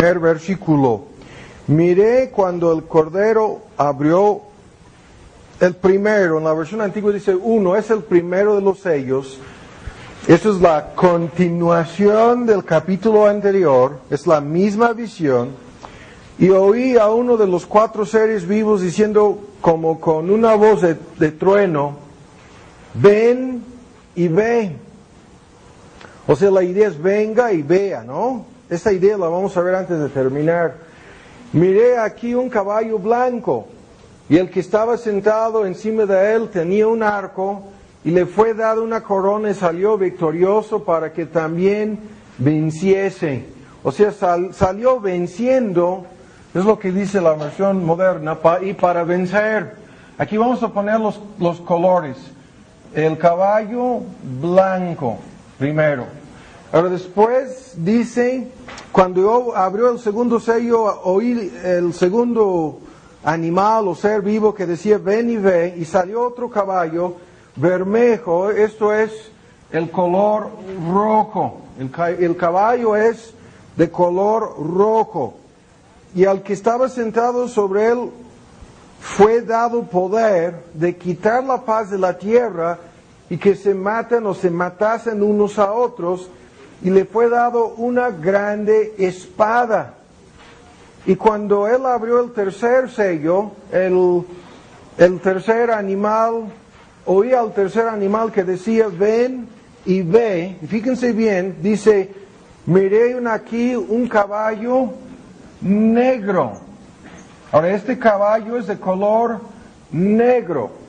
primer versículo. Miré cuando el Cordero abrió el primero, en la versión antigua dice uno, es el primero de los sellos. Esto es la continuación del capítulo anterior, es la misma visión. Y oí a uno de los 4 seres vivos diciendo como con una voz de trueno, ven y ve. O sea, la idea es venga y vea, ¿no? Esta idea la vamos a ver antes de terminar. Miré aquí un caballo blanco, y el que estaba sentado encima de él tenía un arco, y le fue dada una corona y salió victorioso para que también venciese. O sea, salió venciendo, es lo que dice la versión moderna, y para vencer. Aquí vamos a poner los colores. El caballo blanco, primero. Ahora después dice, cuando abrió el segundo sello, oí el segundo animal o ser vivo que decía, ven y ve, y salió otro caballo bermejo, esto es el color rojo. El caballo es de color rojo. Y al que estaba sentado sobre él fue dado poder de quitar la paz de la tierra y que se maten o se matasen unos a otros, y le fue dado una grande espada. Y cuando él abrió el tercer sello, el tercer animal, oí al tercer animal que decía, ven y ve. Y fíjense bien, dice, miré aquí un caballo negro. Ahora, este caballo es de color negro.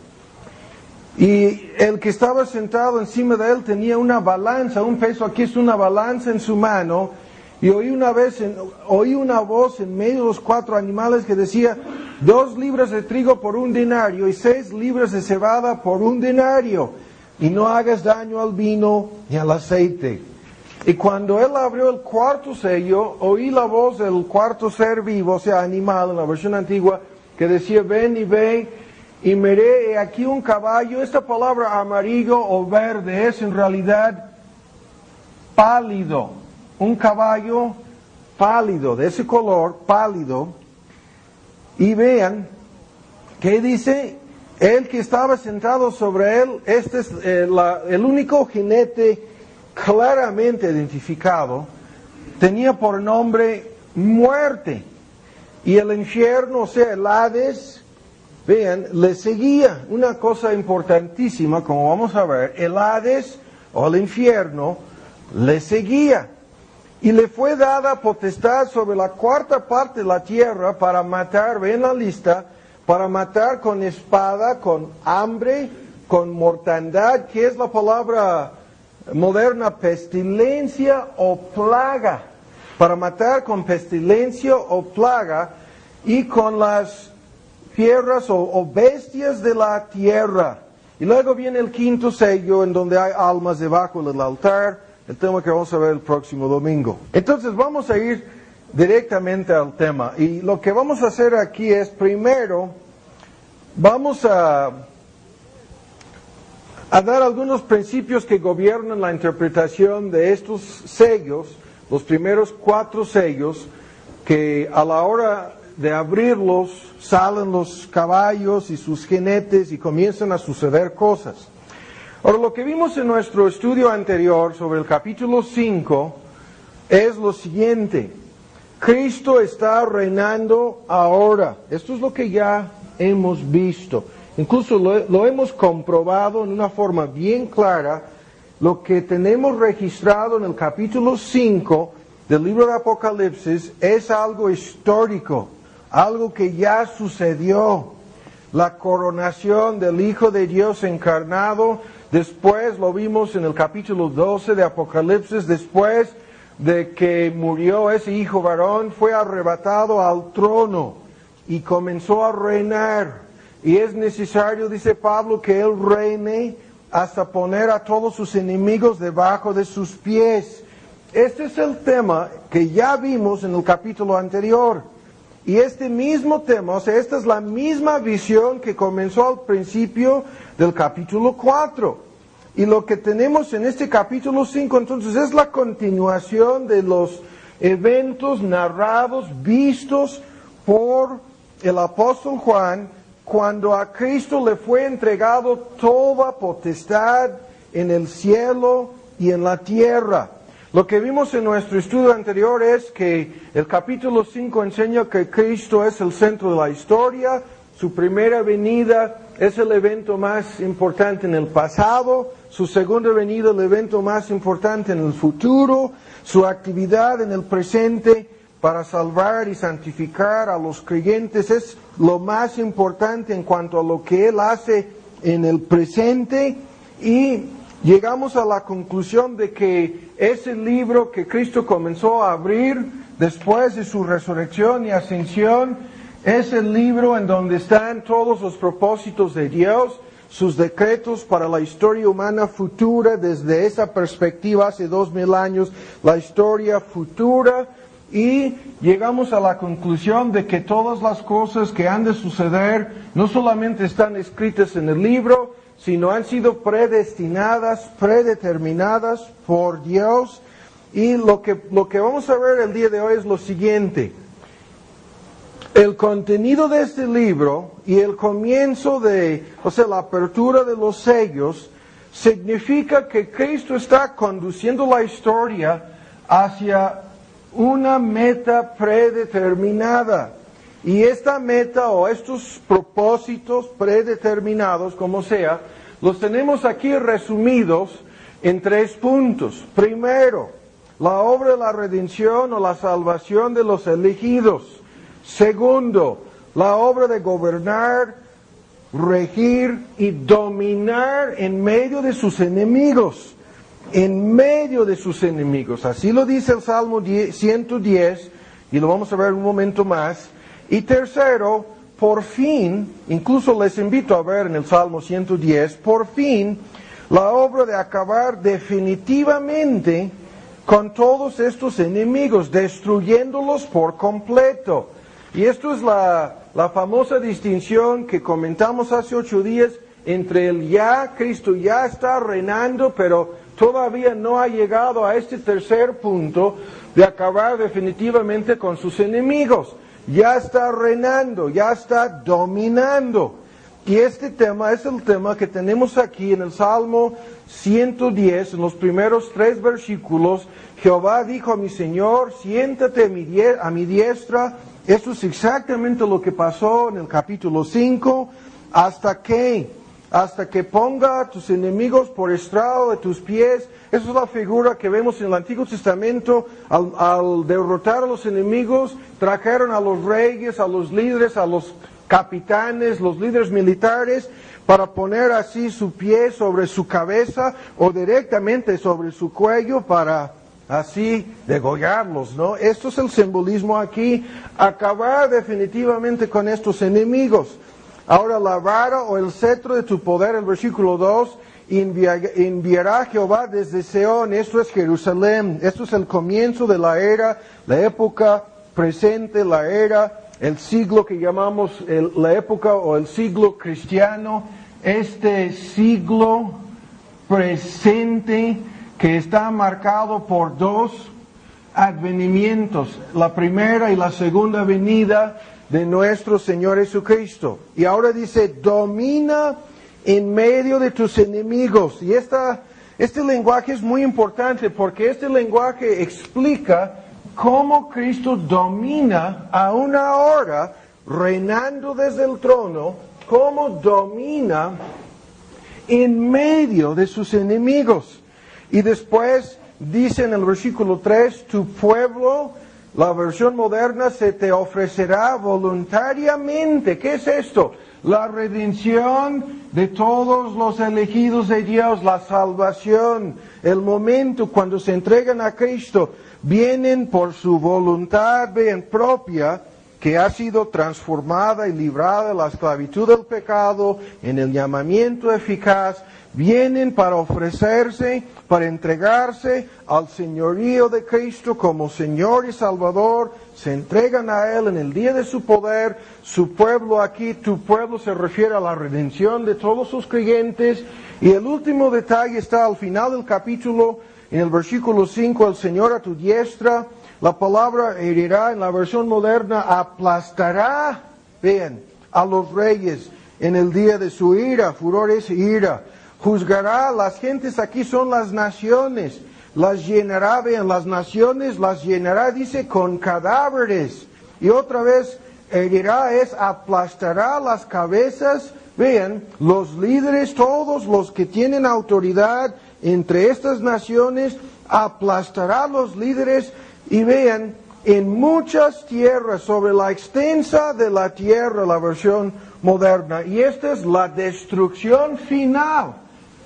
Y el que estaba sentado encima de él tenía una balanza, un peso, aquí es una balanza en su mano. Y oí una voz en medio de los 4 animales que decía, 2 libras de trigo por 1 denario y 6 libras de cebada por 1 denario. Y no hagas daño al vino ni al aceite. Y cuando él abrió el 4º sello, oí la voz del 4º ser vivo, o sea, animal en la versión antigua, que decía, ven y ve. Y miré aquí un caballo. Esta palabra amarillo o verde es en realidad pálido. Un caballo pálido, de ese color, pálido. Y vean, ¿qué dice? El que estaba sentado sobre él, este es el único jinete claramente identificado, tenía por nombre muerte. Y el infierno, o sea, el Hades, vean, le seguía. Una cosa importantísima, como vamos a ver, el Hades o el infierno le seguía. Y le fue dada potestad sobre la 4ª parte de la tierra para matar, ven la lista, para matar con espada, con hambre, con mortandad, que es la palabra moderna, pestilencia o plaga. Para matar con pestilencia o plaga y con las fieras o bestias de la tierra. Y luego viene el 5º sello en donde hay almas debajo del altar. El tema que vamos a ver el próximo domingo. Entonces vamos a ir directamente al tema. Y lo que vamos a hacer aquí es, primero, vamos a dar algunos principios que gobiernan la interpretación de estos sellos, los primeros 4 sellos, que a la hora de abrirlos salen los caballos y sus jinetes y comienzan a suceder cosas. Ahora, lo que vimos en nuestro estudio anterior sobre el capítulo 5 es lo siguiente. Cristo está reinando ahora. Esto es lo que ya hemos visto. Incluso lo hemos comprobado en una forma bien clara. Lo que tenemos registrado en el capítulo 5 del libro de Apocalipsis es algo histórico, algo que ya sucedió. La coronación del Hijo de Dios encarnado. Después lo vimos en el capítulo 12 de Apocalipsis, después de que murió ese hijo varón, fue arrebatado al trono y comenzó a reinar. Y es necesario, dice Pablo, que él reine hasta poner a todos sus enemigos debajo de sus pies. Este es el tema que ya vimos en el capítulo anterior. Y este mismo tema, o sea, esta es la misma visión que comenzó al principio del capítulo 4. Y lo que tenemos en este capítulo 5, entonces, es la continuación de los eventos narrados, vistos por el apóstol Juan, cuando a Cristo le fue entregado toda potestad en el cielo y en la tierra. Lo que vimos en nuestro estudio anterior es que el capítulo 5 enseña que Cristo es el centro de la historia, su primera venida es el evento más importante en el pasado, su segunda venida el evento más importante en el futuro, su actividad en el presente para salvar y santificar a los creyentes es lo más importante en cuanto a lo que Él hace en el presente, y llegamos a la conclusión de que ese libro que Cristo comenzó a abrir después de su resurrección y ascensión es el libro en donde están todos los propósitos de Dios, sus decretos para la historia humana futura, desde esa perspectiva hace 2000 años, la historia futura, y llegamos a la conclusión de que todas las cosas que han de suceder no solamente están escritas en el libro, sino han sido predestinadas, predeterminadas por Dios. Y lo que vamos a ver el día de hoy es lo siguiente. El contenido de este libro y el comienzo la apertura de los sellos, significa que Cristo está conduciendo la historia hacia una meta predeterminada. Y esta meta o estos propósitos predeterminados, como sea, los tenemos aquí resumidos en 3 puntos. Primero, la obra de la redención o la salvación de los elegidos. Segundo, la obra de gobernar, regir y dominar en medio de sus enemigos. En medio de sus enemigos. Así lo dice el Salmo 110, y lo vamos a ver un momento más. Y tercero, por fin, incluso les invito a ver en el Salmo 110, por fin, la obra de acabar definitivamente con todos estos enemigos, destruyéndolos por completo. Y esto es la famosa distinción que comentamos hace 8 días entre el ya, Cristo ya está reinando, pero todavía no ha llegado a este tercer punto de acabar definitivamente con sus enemigos. Ya está reinando, ya está dominando. Y este tema es el tema que tenemos aquí en el Salmo 110, en los primeros 3 versículos. Jehová dijo a mi Señor, siéntate a mi diestra. Esto es exactamente lo que pasó en el capítulo 5, hasta que ponga a tus enemigos por estrado de tus pies. Esa es la figura que vemos en el Antiguo Testamento. Al derrotar a los enemigos, trajeron a los reyes, a los líderes, a los capitanes, los líderes militares, para poner así su pie sobre su cabeza o directamente sobre su cuello para así degollarlos, ¿no? Esto es el simbolismo aquí, acabar definitivamente con estos enemigos. Ahora la vara o el cetro de tu poder, el versículo 2, enviará Jehová desde Seón, esto es Jerusalén, esto es el comienzo de la era, la época presente, el siglo que llamamos la época o el siglo cristiano, este siglo presente que está marcado por 2 advenimientos, la primera y la segunda venida de nuestro Señor Jesucristo. Y ahora dice, domina en medio de tus enemigos. Y este lenguaje es muy importante porque este lenguaje explica cómo Cristo domina aún ahora, reinando desde el trono, cómo domina en medio de sus enemigos. Y después dice en el versículo 3, tu pueblo, la versión moderna, se te ofrecerá voluntariamente. ¿Qué es esto? La redención de todos los elegidos de Dios, la salvación, el momento cuando se entregan a Cristo, vienen por su voluntad bien propia, que ha sido transformada y librada de la esclavitud del pecado en el llamamiento eficaz, vienen para ofrecerse, para entregarse al señorío de Cristo como Señor y Salvador, se entregan a Él en el día de su poder. Su pueblo aquí, tu pueblo, se refiere a la redención de todos sus creyentes. Y el último detalle está al final del capítulo, en el versículo 5, el Señor a tu diestra. La palabra herirá en la versión moderna aplastará, vean, a los reyes en el día de su ira, furor es ira. Juzgará, las gentes aquí son las naciones, las llenará, vean, las naciones las llenará, dice, con cadáveres. Y otra vez, herirá es aplastará las cabezas, vean, los líderes, todos los que tienen autoridad entre estas naciones, aplastará los líderes y vean, en muchas tierras, sobre la extensa de la tierra, la versión moderna. Y esta es la destrucción final,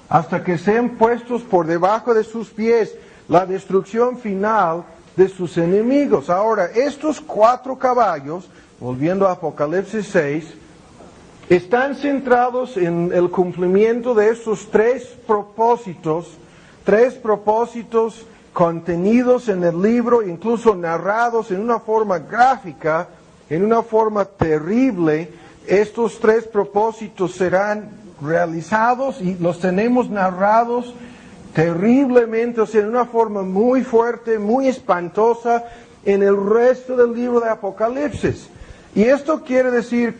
hasta que sean puestos por debajo de sus pies, la destrucción final de sus enemigos. Ahora, estos 4 caballos, volviendo a Apocalipsis 6, están centrados en el cumplimiento de estos 3 propósitos contenidos en el libro, incluso narrados en una forma gráfica, en una forma terrible. Estos 3 propósitos serán realizados y los tenemos narrados terriblemente, o sea, en una forma muy fuerte, muy espantosa, en el resto del libro de Apocalipsis. Y esto quiere decir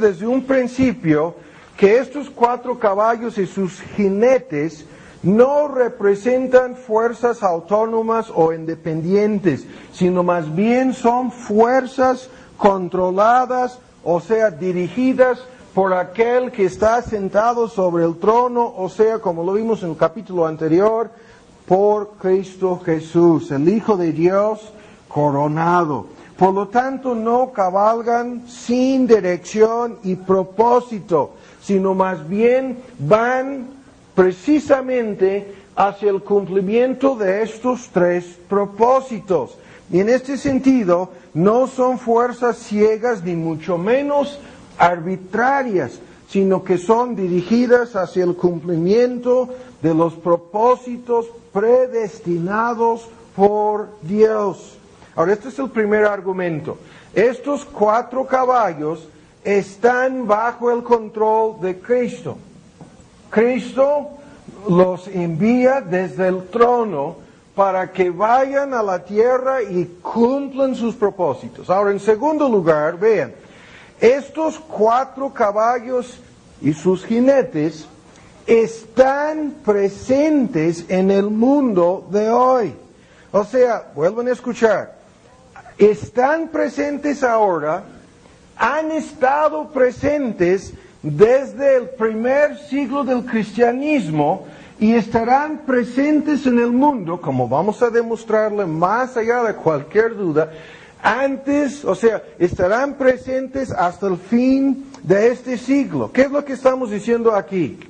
desde un principio que estos 4 caballos y sus jinetes no representan fuerzas autónomas o independientes, sino más bien son fuerzas controladas, o sea, dirigidas por aquel que está sentado sobre el trono, o sea, como lo vimos en el capítulo anterior, por Cristo Jesús, el Hijo de Dios coronado. Por lo tanto, no cabalgan sin dirección y propósito, sino más bien van precisamente hacia el cumplimiento de estos 3 propósitos. Y en este sentido, no son fuerzas ciegas ni mucho menos arbitrarias, sino que son dirigidas hacia el cumplimiento de los propósitos predestinados por Dios. Ahora, este es el primer argumento. Estos 4 caballos están bajo el control de Cristo. Cristo los envía desde el trono para que vayan a la tierra y cumplan sus propósitos. Ahora, en segundo lugar, vean, estos 4 caballos y sus jinetes están presentes en el mundo de hoy. O sea, vuelvan a escuchar, están presentes ahora, han estado presentes desde el primer siglo del cristianismo y estarán presentes en el mundo, como vamos a demostrarle más allá de cualquier duda, antes, o sea, estarán presentes hasta el fin de este siglo. ¿Qué es lo que estamos diciendo aquí?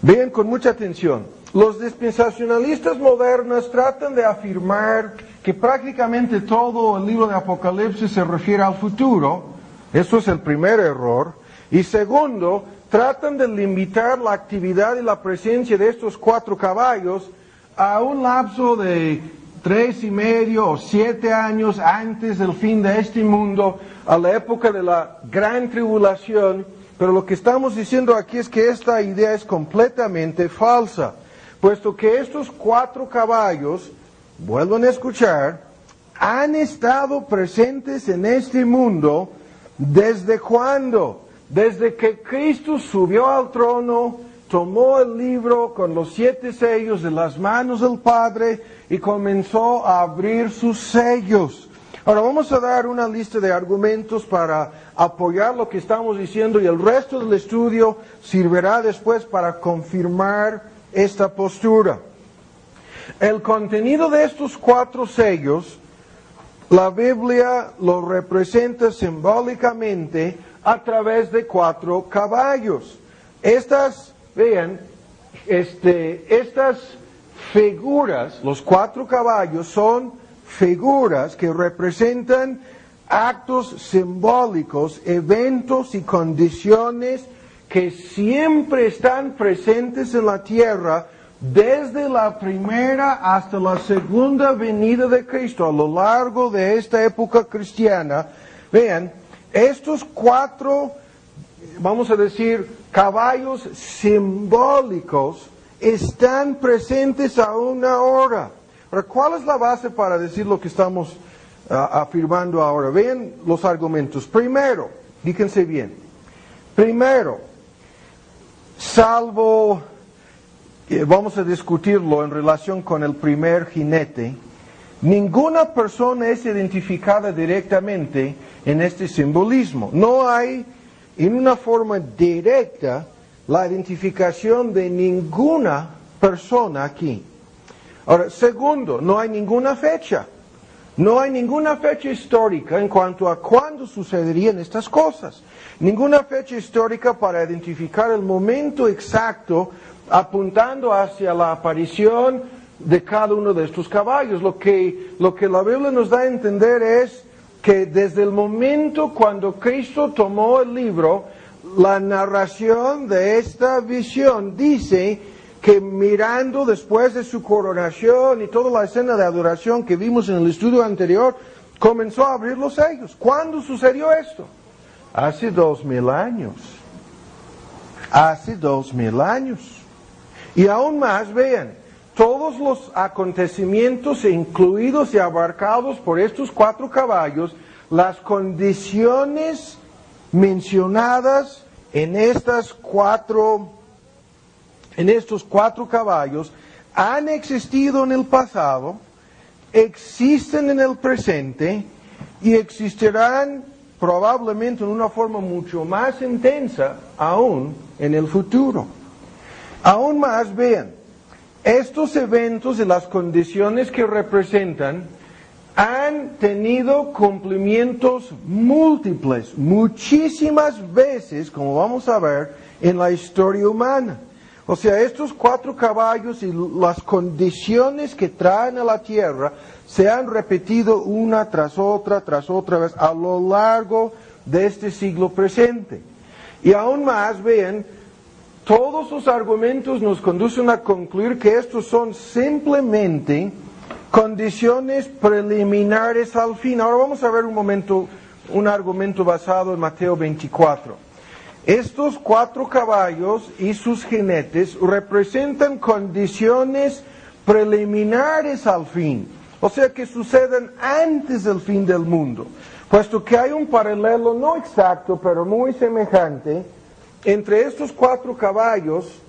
Vean con mucha atención. Los dispensacionalistas modernos tratan de afirmar que prácticamente todo el libro de Apocalipsis se refiere al futuro. Eso es el primer error. Y segundo, tratan de limitar la actividad y la presencia de estos 4 caballos a un lapso de 3,5 o 7 años antes del fin de este mundo, a la época de la gran tribulación. Pero lo que estamos diciendo aquí es que esta idea es completamente falsa, puesto que estos 4 caballos, vuelvan a escuchar, han estado presentes en este mundo. ¿Desde cuándo? Desde que Cristo subió al trono, tomó el libro con los 7 sellos de las manos del Padre y comenzó a abrir sus sellos. Ahora vamos a dar una lista de argumentos para apoyar lo que estamos diciendo y el resto del estudio servirá después para confirmar esta postura. El contenido de estos 4 sellos, la Biblia lo representa simbólicamente a través de 4 caballos. Estas, vean, estas figuras, los 4 caballos son figuras que representan actos simbólicos, eventos y condiciones que siempre están presentes en la tierra desde la primera hasta la segunda venida de Cristo, a lo largo de esta época cristiana. Vean, estos 4, vamos a decir, caballos simbólicos están presentes aún ahora. Pero ¿cuál es la base para decir lo que estamos afirmando ahora? Vean los argumentos. Primero, fíjense bien. Primero, salvo, vamos a discutirlo en relación con el primer jinete, ninguna persona es identificada directamente en este simbolismo. No hay en una forma directa la identificación de ninguna persona aquí. Ahora, segundo, no hay ninguna fecha. No hay ninguna fecha histórica en cuanto a cuándo sucederían estas cosas. Ninguna fecha histórica para identificar el momento exacto apuntando hacia la aparición de cada uno de estos caballos. Lo que la Biblia nos da a entender es que desde el momento cuando Cristo tomó el libro, la narración de esta visión dice que mirando después de su coronación y toda la escena de adoración que vimos en el estudio anterior, comenzó a abrir los sellos. ¿Cuándo sucedió esto? Hace 2000 años. Hace 2000 años. Y aún más, vean, todos los acontecimientos incluidos y abarcados por estos 4 caballos, las condiciones mencionadas en estos 4 caballos han existido en el pasado, existen en el presente y existirán probablemente en una forma mucho más intensa aún en el futuro. Aún más, vean, estos eventos y las condiciones que representan han tenido cumplimientos múltiples, muchísimas veces, como vamos a ver, en la historia humana. O sea, estos 4 caballos y las condiciones que traen a la tierra se han repetido una tras otra vez a lo largo de este siglo presente. Y aún más, vean, todos los argumentos nos conducen a concluir que estos son simplemente condiciones preliminares al fin. Ahora vamos a ver un argumento basado en Mateo 24. Estos 4 caballos y sus jinetes representan condiciones preliminares al fin, o sea que suceden antes del fin del mundo, puesto que hay un paralelo no exacto, pero muy semejante, entre estos 4 caballos,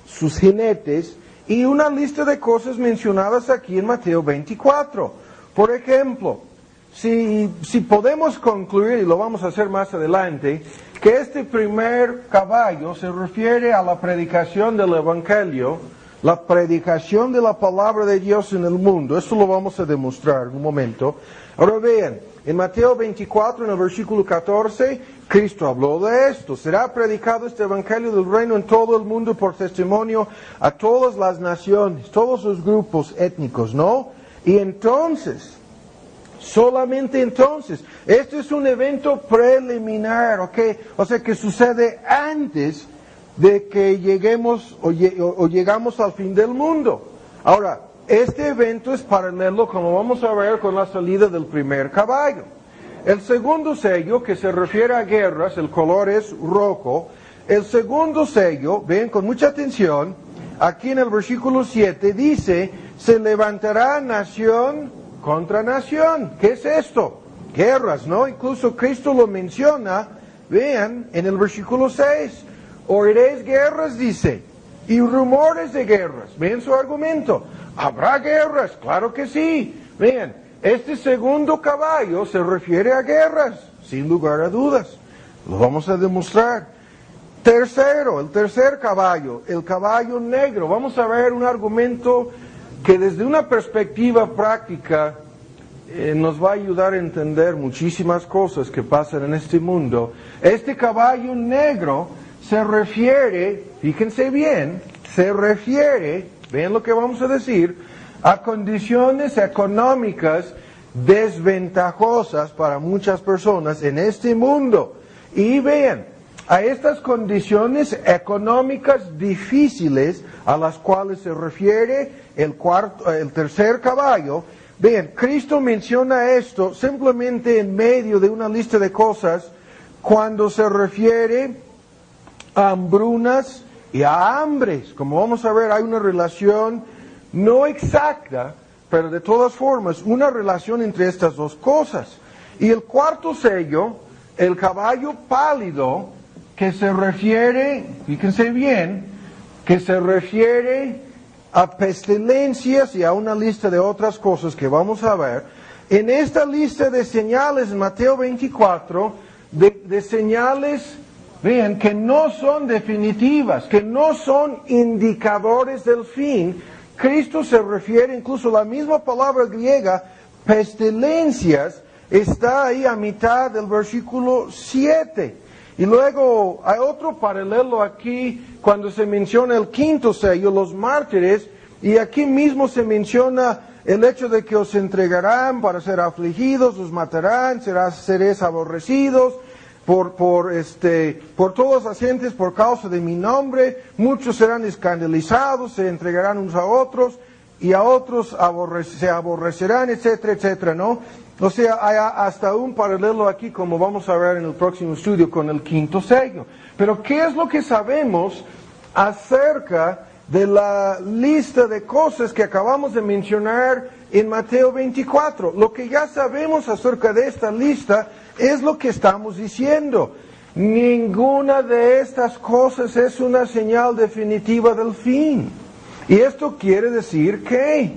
sus jinetes, y una lista de cosas mencionadas aquí en Mateo 24. Por ejemplo, si podemos concluir, y lo vamos a hacer más adelante, que este primer caballo se refiere a la predicación del Evangelio, la predicación de la palabra de Dios en el mundo. Esto lo vamos a demostrar en un momento. Ahora vean, en Mateo 24, en el versículo 14, Cristo habló de esto. Será predicado este Evangelio del reino en todo el mundo por testimonio a todas las naciones, todos los grupos étnicos, ¿no? Y entonces, solamente entonces, este es un evento preliminar, ¿ok? O sea que sucede antes de que lleguemos o llegamos al fin del mundo. Ahora, este evento es paralelo, como vamos a ver, con la salida del primer caballo. El segundo sello, que se refiere a guerras, el color es rojo. El segundo sello, ven con mucha atención, aquí en el versículo 7 dice, se levantará nación contra nación. ¿Qué es esto? Guerras, ¿no? Incluso Cristo lo menciona, vean, en el versículo 6. Oiréis guerras, dice, y rumores de guerras. Vean su argumento. ¿Habrá guerras? Claro que sí. Vean, este segundo caballo se refiere a guerras, sin lugar a dudas. Lo vamos a demostrar. Tercero, el tercer caballo, el caballo negro. Vamos a ver un argumento que desde una perspectiva práctica nos va a ayudar a entender muchísimas cosas que pasan en este mundo. Este caballo negro se refiere, fíjense bien, vean lo que vamos a decir, a condiciones económicas desventajosas para muchas personas en este mundo. Y vean, a estas condiciones económicas difíciles a las cuales se refiere el tercer caballo, vean, Cristo menciona esto simplemente en medio de una lista de cosas cuando se refiere a hambrunas y a hambres. Como vamos a ver, hay una relación no exacta, pero de todas formas, una relación entre estas dos cosas. Y el cuarto sello, el caballo pálido, que se refiere, fíjense bien, que se refiere a pestilencias y a una lista de otras cosas que vamos a ver. En esta lista de señales en Mateo 24, de señales, vean, que no son definitivas, que no son indicadores del fin, Cristo se refiere, incluso la misma palabra griega, pestilencias, está ahí a mitad del versículo 7. Y luego hay otro paralelo aquí cuando se menciona el quinto sello, los mártires, y aquí mismo se menciona el hecho de que os entregarán para ser afligidos, os matarán, seréis aborrecidos por todas las gentes por causa de mi nombre, muchos serán escandalizados, se entregarán unos a otros, y a otros se aborrecerán, etcétera, etcétera, ¿no? O sea, hay hasta un paralelo aquí, como vamos a ver en el próximo estudio, con el quinto sello. Pero, ¿qué es lo que sabemos acerca de la lista de cosas que acabamos de mencionar en Mateo 24? Lo que ya sabemos acerca de esta lista es lo que estamos diciendo. Ninguna de estas cosas es una señal definitiva del fin. Y esto quiere decir que,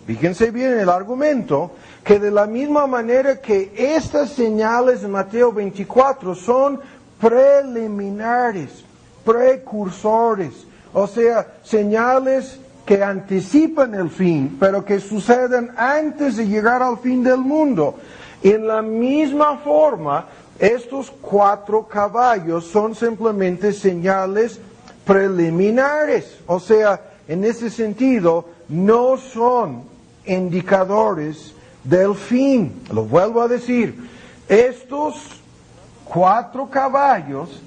fíjense bien en el argumento, que de la misma manera que estas señales en Mateo 24 son preliminares, precursores, o sea, señales que anticipan el fin, pero que suceden antes de llegar al fin del mundo. En la misma forma, estos 4 caballos son simplemente señales preliminares, o sea, en ese sentido, no son indicadores del fin. Lo vuelvo a decir, estos 4 caballos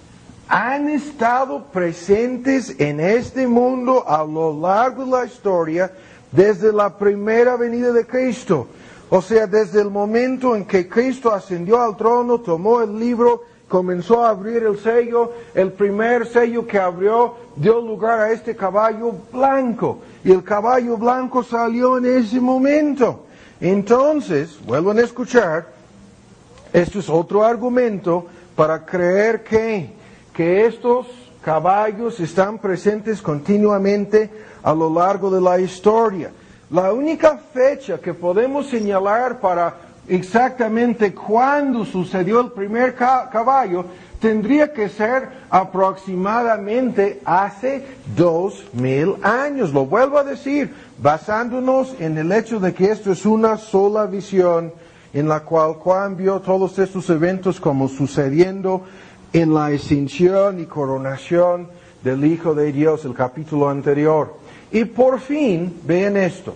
han estado presentes en este mundo a lo largo de la historia desde la primera venida de Cristo. O sea, desde el momento en que Cristo ascendió al trono, tomó el libro, comenzó a abrir el sello, el primer sello que abrió dio lugar a este caballo blanco. Y el caballo blanco salió en ese momento. Entonces, vuelvan a escuchar, esto es otro argumento para creer que estos caballos están presentes continuamente a lo largo de la historia. La única fecha que podemos señalar para exactamente cuándo sucedió el primer caballo tendría que ser aproximadamente hace 2000 años. Lo vuelvo a decir, basándonos en el hecho de que esto es una sola visión en la cual Juan vio todos estos eventos como sucediendo en la ascensión y coronación del Hijo de Dios, el capítulo anterior. Y por fin, vean esto,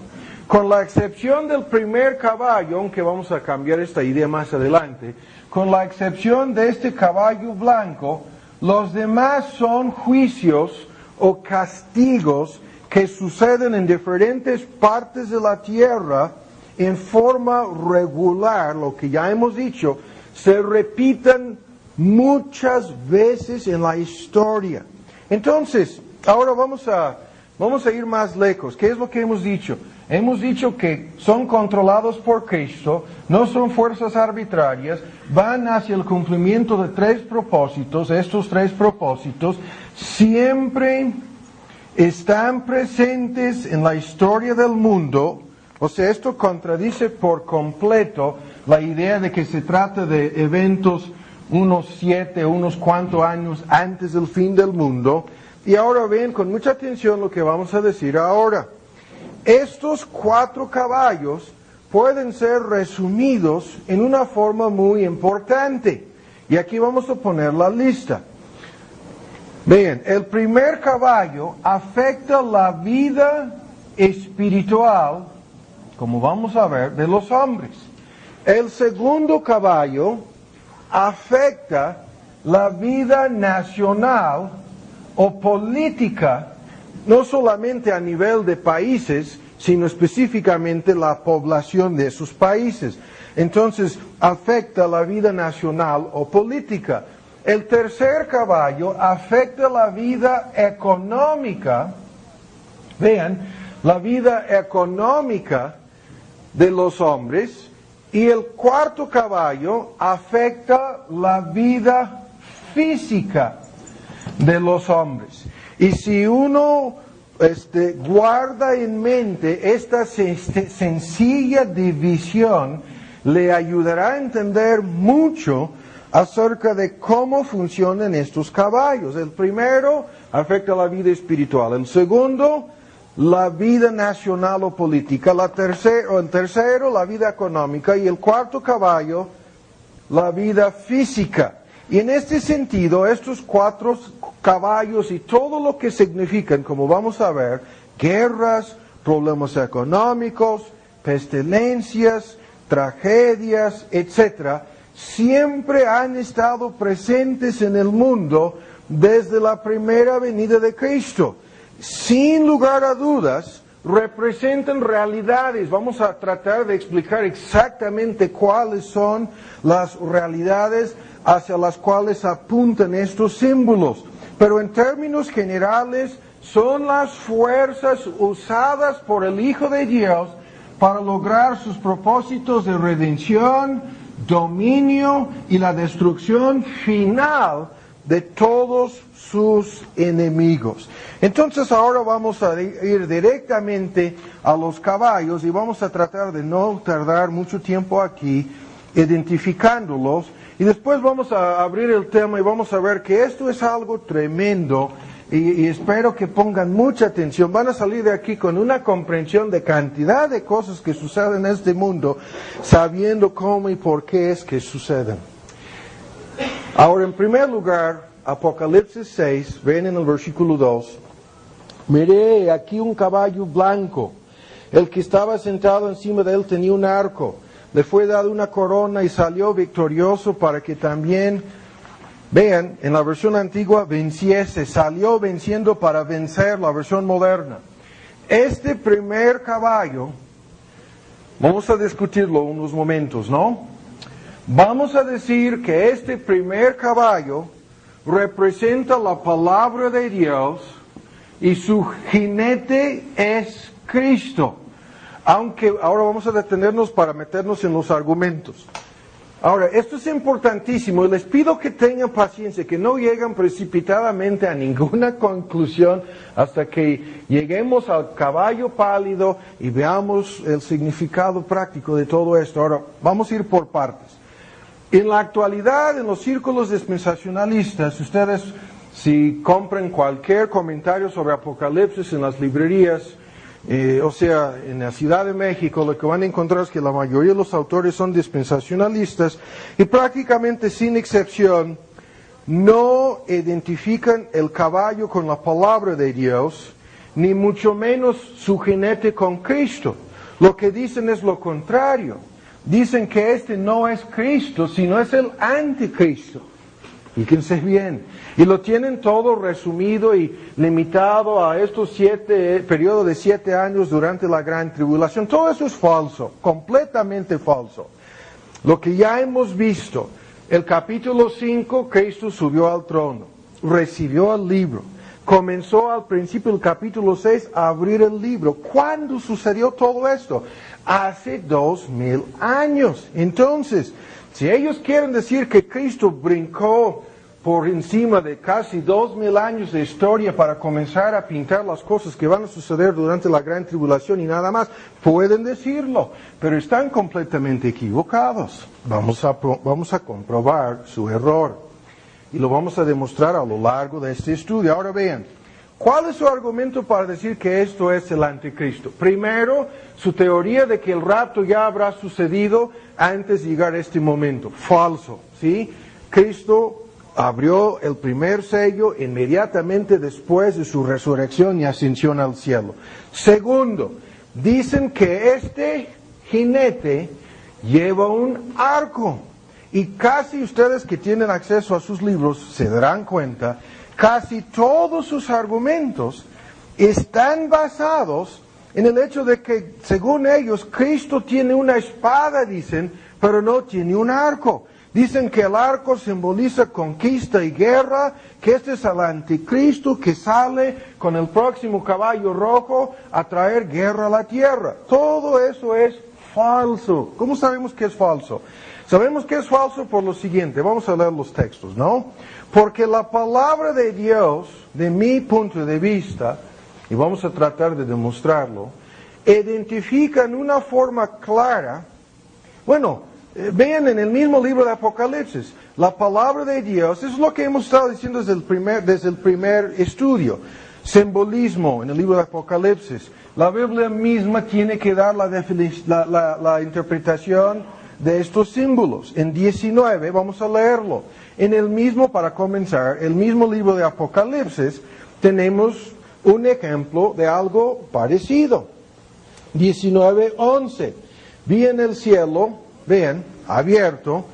con la excepción del primer caballo, aunque vamos a cambiar esta idea más adelante, con la excepción de este caballo blanco, los demás son juicios o castigos que suceden en diferentes partes de la tierra en forma regular, lo que ya hemos dicho, se repitan muchas veces en la historia. Entonces, ahora vamos a ir más lejos. ¿Qué es lo que hemos dicho? Hemos dicho que son controlados por Cristo, no son fuerzas arbitrarias, van hacia el cumplimiento de 3 propósitos. Estos 3 propósitos siempre están presentes en la historia del mundo. O sea, esto contradice por completo la idea de que se trata de eventos unos cuantos años antes del fin del mundo. Y ahora ven con mucha atención lo que vamos a decir ahora. Estos 4 caballos pueden ser resumidos en una forma muy importante. Y aquí vamos a poner la lista. Vean, el primer caballo afecta la vida espiritual, como vamos a ver, de los hombres. El segundo caballo afecta la vida nacional o política, no solamente a nivel de países, sino específicamente la población de esos países. Entonces, afecta la vida nacional o política. El tercer caballo afecta la vida económica. Vean, la vida económica de los hombres, y el cuarto caballo afecta la vida física de los hombres. Y si uno guarda en mente esta sencilla división, le ayudará a entender mucho acerca de cómo funcionan estos caballos. El primero afecta la vida espiritual, el segundo la vida nacional o política, el tercero la vida económica, y el cuarto caballo la vida física. Y en este sentido, estos cuatro caballos y todo lo que significan, como vamos a ver, guerras, problemas económicos, pestilencias, tragedias, etc., siempre han estado presentes en el mundo desde la primera venida de Cristo. Sin lugar a dudas, representan realidades. Vamos a tratar de explicar exactamente cuáles son las realidades hacia las cuales apuntan estos símbolos. Pero en términos generales, son las fuerzas usadas por el Hijo de Dios para lograr sus propósitos de redención, dominio y la destrucción final de todos sus enemigos. Entonces ahora vamos a ir directamente a los caballos y vamos a tratar de no tardar mucho tiempo aquí identificándolos, y después vamos a abrir el tema y vamos a ver que esto es algo tremendo, y espero que pongan mucha atención. Van a salir de aquí con una comprensión de cantidad de cosas que suceden en este mundo, sabiendo cómo y por qué es que suceden. Ahora, en primer lugar, Apocalipsis 6, ven en el versículo 2, miré aquí un caballo blanco, el que estaba sentado encima de él tenía un arco, le fue dada una corona y salió victorioso para que también, vean, en la versión antigua, venciese, salió venciendo para vencer, la versión moderna. Este primer caballo, vamos a discutirlo unos momentos, ¿no? Vamos a decir que este primer caballo representa la palabra de Dios y su jinete es Cristo. Aunque ahora vamos a detenernos para meternos en los argumentos. Ahora, esto es importantísimo y les pido que tengan paciencia, que no lleguen precipitadamente a ninguna conclusión hasta que lleguemos al caballo pálido y veamos el significado práctico de todo esto. Ahora, vamos a ir por partes. En la actualidad, en los círculos dispensacionalistas, ustedes, si compran cualquier comentario sobre Apocalipsis en las librerías, o sea, en la Ciudad de México, lo que van a encontrar es que la mayoría de los autores son dispensacionalistas y prácticamente sin excepción no identifican el caballo con la palabra de Dios, ni mucho menos su jinete con Cristo. Lo que dicen es lo contrario. Dicen que este no es Cristo, sino es el anticristo. Fíjense bien. Y lo tienen todo resumido y limitado a estos periodos de 7 años durante la gran tribulación. Todo eso es falso, completamente falso. Lo que ya hemos visto, el capítulo 5, Cristo subió al trono, recibió el libro. Comenzó al principio del capítulo 6 a abrir el libro. ¿Cuándo sucedió todo esto? Hace 2000 años. Entonces, si ellos quieren decir que Cristo brincó por encima de casi 2000 años de historia para comenzar a pintar las cosas que van a suceder durante la gran tribulación y nada más, pueden decirlo, pero están completamente equivocados. Vamos a comprobar su error. Y lo vamos a demostrar a lo largo de este estudio. Ahora vean, ¿cuál es su argumento para decir que esto es el anticristo? Primero, su teoría de que el rapto ya habrá sucedido antes de llegar a este momento. Falso, ¿sí? Cristo abrió el primer sello inmediatamente después de su resurrección y ascensión al cielo. Segundo, dicen que este jinete lleva un arco. Y casi ustedes que tienen acceso a sus libros se darán cuenta, casi todos sus argumentos están basados en el hecho de que, según ellos, Cristo tiene una espada, dicen, pero no tiene un arco. Dicen que el arco simboliza conquista y guerra, que este es el anticristo que sale con el próximo caballo rojo a traer guerra a la tierra. Todo eso es falso. ¿Cómo sabemos que es falso? Sabemos que es falso por lo siguiente. Vamos a leer los textos, ¿no? Porque la palabra de Dios, de mi punto de vista, y vamos a tratar de demostrarlo, identifica en una forma clara, vean en el mismo libro de Apocalipsis, la palabra de Dios, eso es lo que hemos estado diciendo desde el primer estudio, simbolismo en el libro de Apocalipsis. La Biblia misma tiene que dar la interpretación de estos símbolos. En 19, vamos a leerlo. En el mismo, para comenzar, el mismo libro de Apocalipsis, tenemos un ejemplo de algo parecido. 19:11. Vi en el cielo, vean, abierto,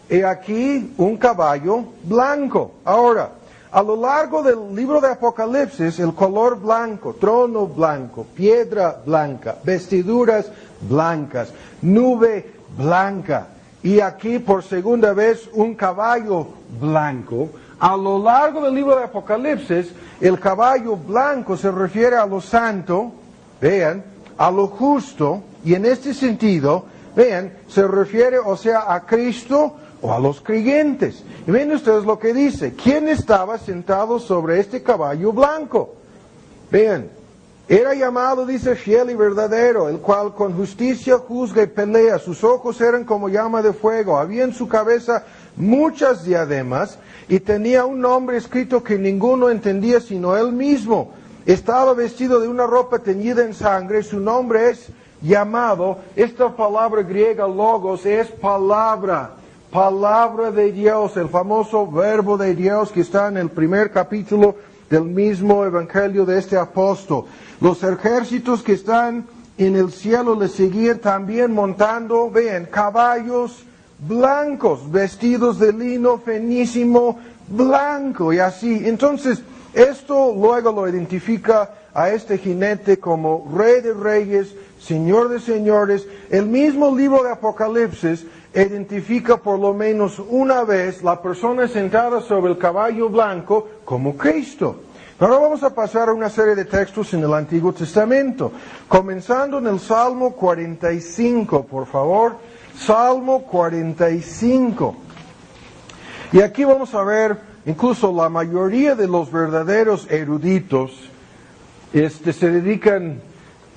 y aquí un caballo blanco. Ahora, a lo largo del libro de Apocalipsis, el color blanco, trono blanco, piedra blanca, vestiduras blancas, nube blanca, y aquí por segunda vez un caballo blanco. A lo largo del libro de Apocalipsis, el caballo blanco se refiere a lo santo, vean, a lo justo, y en este sentido, vean, se refiere, o sea, a Cristo o a los creyentes. Y ven ustedes lo que dice. ¿Quién estaba sentado sobre este caballo blanco? Vean, era llamado, dice, fiel y verdadero, el cual con justicia juzga y pelea. Sus ojos eran como llama de fuego. Había en su cabeza muchas diademas y tenía un nombre escrito que ninguno entendía sino él mismo. Estaba vestido de una ropa teñida en sangre. Su nombre es llamado, esta palabra griega logos es palabra de Dios, el famoso verbo de Dios que está en el primer capítulo del mismo evangelio de este apóstol. Los ejércitos que están en el cielo le seguían también montando, vean, caballos blancos, vestidos de lino finísimo, blanco y así. Entonces, esto luego lo identifica a este jinete como Rey de Reyes, Señor de Señores. El mismo libro de Apocalipsis identifica por lo menos una vez la persona sentada sobre el caballo blanco como Cristo. Ahora vamos a pasar a una serie de textos en el Antiguo Testamento, comenzando en el Salmo 45, por favor. Salmo 45. Y aquí vamos a ver, incluso la mayoría de los verdaderos eruditos se dedican,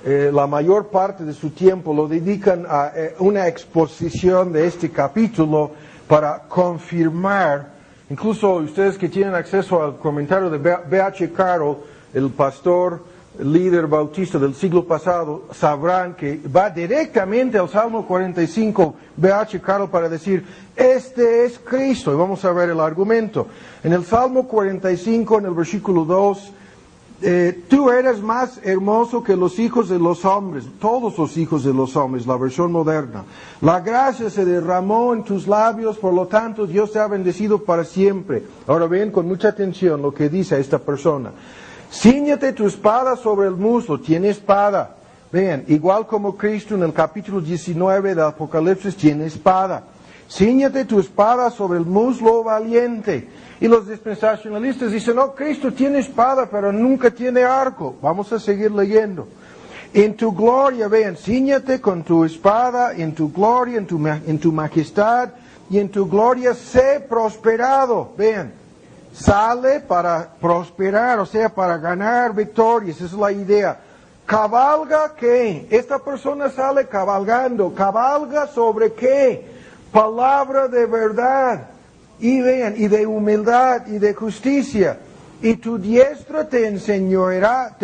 la mayor parte de su tiempo lo dedican a una exposición de este capítulo para confirmar. Incluso ustedes que tienen acceso al comentario de B.H. Carroll, el pastor líder bautista del siglo pasado, sabrán que va directamente al Salmo 45, B.H. Carroll, para decir, este es Cristo. Y vamos a ver el argumento. En el Salmo 45, en el versículo 2, tú eres más hermoso que los hijos de los hombres, todos los hijos de los hombres, la versión moderna. La gracia se derramó en tus labios, por lo tanto Dios te ha bendecido para siempre. Ahora ven con mucha atención lo que dice esta persona. Cíñete tu espada sobre el muslo, tiene espada. Vean, igual como Cristo en el capítulo 19 de Apocalipsis tiene espada. Cíñete tu espada sobre el muslo, valiente. Y los dispensacionalistas dicen, no, Cristo tiene espada, pero nunca tiene arco. Vamos a seguir leyendo. En tu gloria, vean, cíñate con tu espada, en tu gloria, en tu majestad, y en tu gloria sé prosperado. Vean, sale para prosperar, o sea, para ganar victorias, esa es la idea. ¿Cabalga qué? Esta persona sale cabalgando. ¿Cabalga sobre qué? Palabra de verdad. Y vean, y de humildad y de justicia. Y tu diestra te enseñará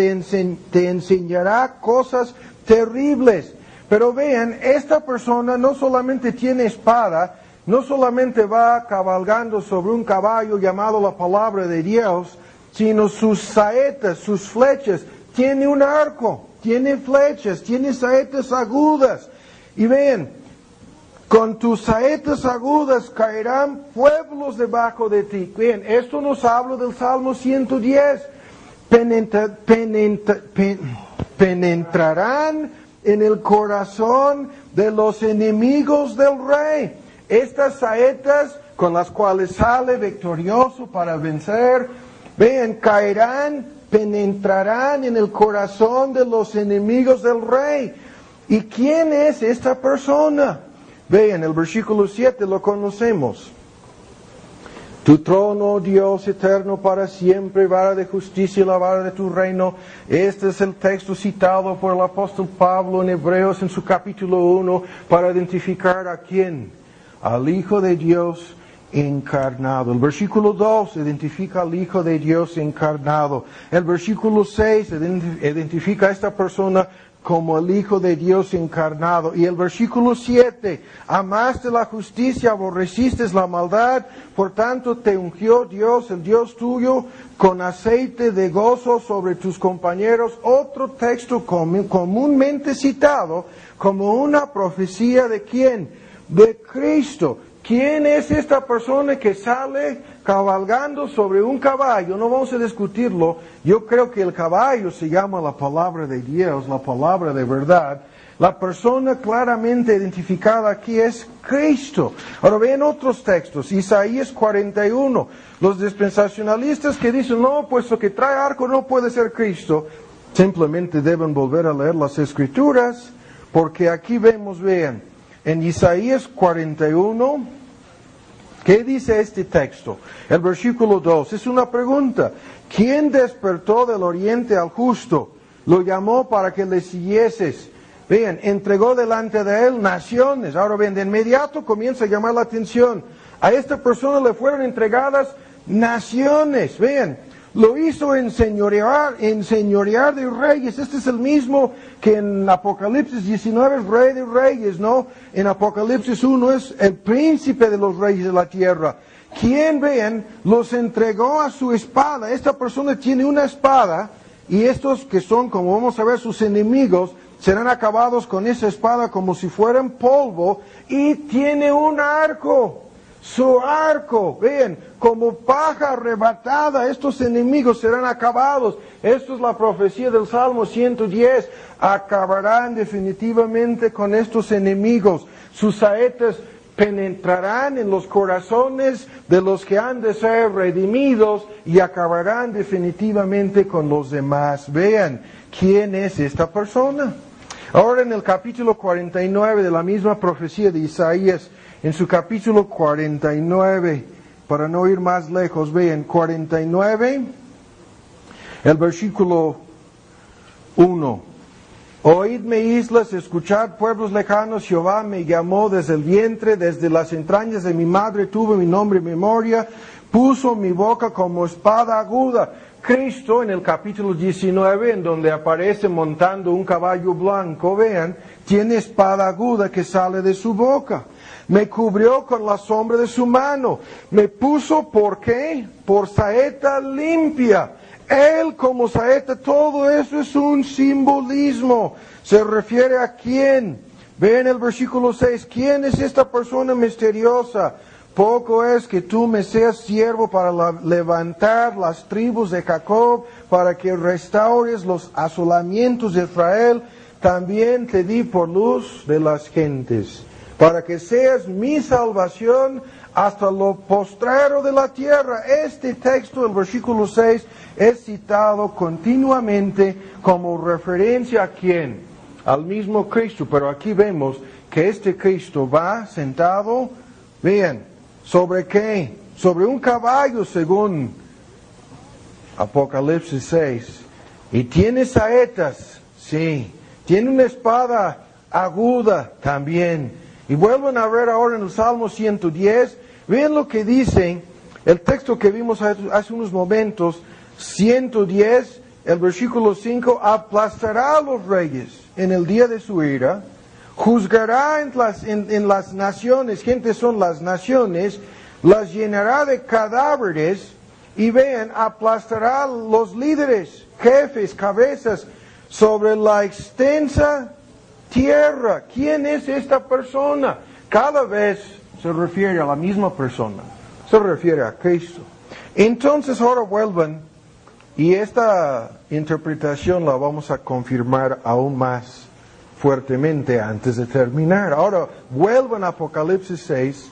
cosas terribles. Pero vean, esta persona no solamente tiene espada, no solamente va cabalgando sobre un caballo llamado la palabra de Dios, sino sus saetas, sus flechas. Tiene un arco, tiene flechas, tiene saetas agudas. Y vean, con tus saetas agudas caerán pueblos debajo de ti. Bien, esto nos habla del Salmo 110. Penetrarán en el corazón de los enemigos del rey. estas saetas con las cuales sale victorioso para vencer, vean, caerán, penetrarán en el corazón de los enemigos del rey. ¿Y quién es esta persona? Vean, el versículo 7 lo conocemos. Tu trono, Dios eterno, para siempre, vara de justicia y la vara de tu reino. Este es el texto citado por el apóstol Pablo en Hebreos en su capítulo 1 para identificar a quién. Al Hijo de Dios encarnado. El versículo 2 identifica al Hijo de Dios encarnado. El versículo 6 identifica a esta persona como el Hijo de Dios encarnado. Y el versículo 7, amaste la justicia, aborreciste la maldad, por tanto te ungió Dios, el Dios tuyo, con aceite de gozo sobre tus compañeros. Otro texto comúnmente citado como una profecía ¿de quién? De Cristo. ¿Quién es esta persona que sale cabalgando sobre un caballo? No vamos a discutirlo. Yo creo que el caballo se llama la palabra de Dios, la palabra de verdad. La persona claramente identificada aquí es Cristo. Ahora vean otros textos. Isaías 41. Los dispensacionalistas que dicen, no, puesto que trae arco no puede ser Cristo. Simplemente deben volver a leer las Escrituras. Porque aquí vemos, vean, en Isaías 41, ¿qué dice este texto? El versículo 2 es una pregunta. ¿Quién despertó del oriente al justo? Lo llamó para que le siguieses. Vean, entregó delante de él naciones. Ahora ven, de inmediato comienza a llamar la atención. A esta persona le fueron entregadas naciones. Vean, lo hizo enseñorear de reyes. Este es el mismo que en Apocalipsis 19 es rey de reyes, ¿no? En Apocalipsis 1 es el príncipe de los reyes de la tierra. ¿Quién, vean, los entregó a su espada? Esta persona tiene una espada y estos que son, como vamos a ver, sus enemigos, serán acabados con esa espada como si fueran polvo, y tiene un arco. Su arco, vean, como paja arrebatada, estos enemigos serán acabados. Esto es la profecía del Salmo 110. Acabarán definitivamente con estos enemigos. Sus saetas penetrarán en los corazones de los que han de ser redimidos y acabarán definitivamente con los demás. Vean, ¿quién es esta persona? Ahora en el capítulo 49 de la misma profecía de Isaías, en su capítulo 49, para no ir más lejos, vean, 49, el versículo 1. Oídme islas, escuchad pueblos lejanos, Jehová me llamó desde el vientre, desde las entrañas de mi madre tuve mi nombre y memoria, puso mi boca como espada aguda. Cristo en el capítulo 19, en donde aparece montando un caballo blanco, vean, tiene espada aguda que sale de su boca. Me cubrió con la sombra de su mano. Me puso, ¿por qué? Por saeta limpia. Él como saeta, todo eso es un simbolismo. ¿Se refiere a quién? Vean el versículo 6. ¿Quién es esta persona misteriosa? Poco es que tú me seas siervo para levantar las tribus de Jacob, para que restaures los asolamientos de Israel. También te di por luz de las gentes, para que seas mi salvación hasta lo postrero de la tierra. Este texto, el versículo 6, es citado continuamente como referencia a quién, al mismo Cristo. Pero aquí vemos que este Cristo va sentado, vean, ¿sobre qué? Sobre un caballo, según Apocalipsis 6. Y tiene saetas, sí. Tiene una espada aguda también. Y vuelven a ver ahora en el Salmo 110. Vean lo que dice el texto que vimos hace unos momentos. 110, el versículo 5. Aplastará a los reyes en el día de su ira. Juzgará en las naciones. ¿Quiénes son las naciones? Las llenará de cadáveres. Y vean, aplastará a los líderes, jefes, cabezas, sobre la extensa tierra. ¿Quién es esta persona? Cada vez se refiere a la misma persona. Se refiere a Cristo. Entonces ahora vuelvan, y esta interpretación la vamos a confirmar aún más fuertemente antes de terminar. Ahora vuelvan a Apocalipsis 6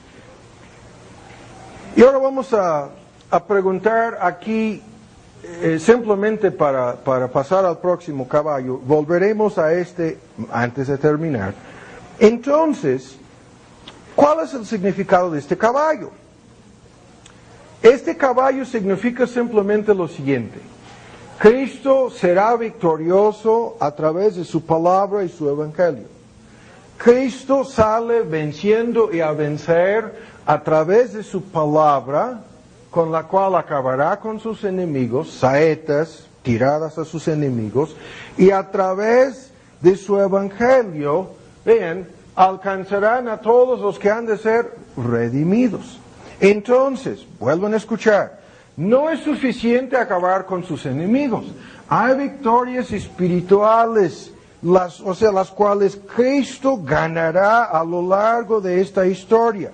Y ahora vamos a preguntar aquí, simplemente para pasar al próximo caballo, volveremos a este antes de terminar. Entonces, ¿cuál es el significado de este caballo? Este caballo significa simplemente lo siguiente: Cristo será victorioso a través de su palabra y su evangelio. Cristo sale venciendo y a vencer a través de su palabra, con la cual acabará con sus enemigos, saetas tiradas a sus enemigos, y a través de su evangelio, vean, alcanzarán a todos los que han de ser redimidos. Entonces, vuelvan a escuchar, no es suficiente acabar con sus enemigos. Hay victorias espirituales, las cuales Cristo ganará a lo largo de esta historia.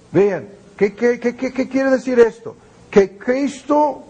Vean, ¿qué quiere decir esto? Que Cristo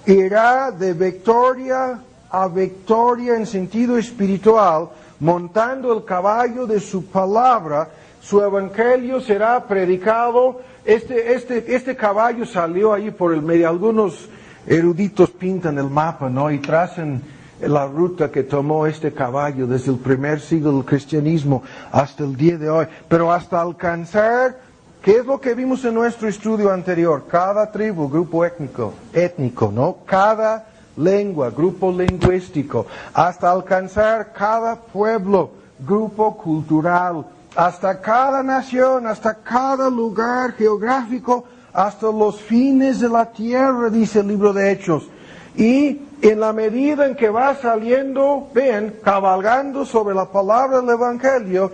irá de victoria a victoria en sentido espiritual, montando el caballo de su palabra. Su evangelio será predicado. Este caballo salió ahí por el medio. Algunos eruditos pintan el mapa, ¿no? Y trazan la ruta que tomó este caballo desde el primer siglo del cristianismo hasta el día de hoy. Pero hasta alcanzar, ¿qué es lo que vimos en nuestro estudio anterior? Cada tribu, grupo étnico, ¿no? Cada lengua, grupo lingüístico. Hasta alcanzar cada pueblo, grupo cultural. Hasta cada nación, hasta cada lugar geográfico, hasta los fines de la tierra, dice el libro de Hechos. Y en la medida en que va saliendo, ven, cabalgando sobre la palabra del Evangelio,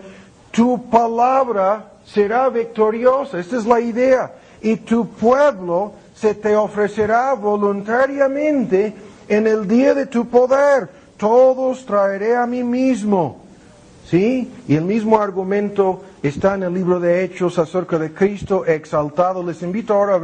tu palabra será victoriosa. Esta es la idea. Y tu pueblo se te ofrecerá voluntariamente en el día de tu poder. Todos traeré a mí mismo. ¿Sí? Y el mismo argumento está en el libro de Hechos acerca de Cristo exaltado. Les invito ahora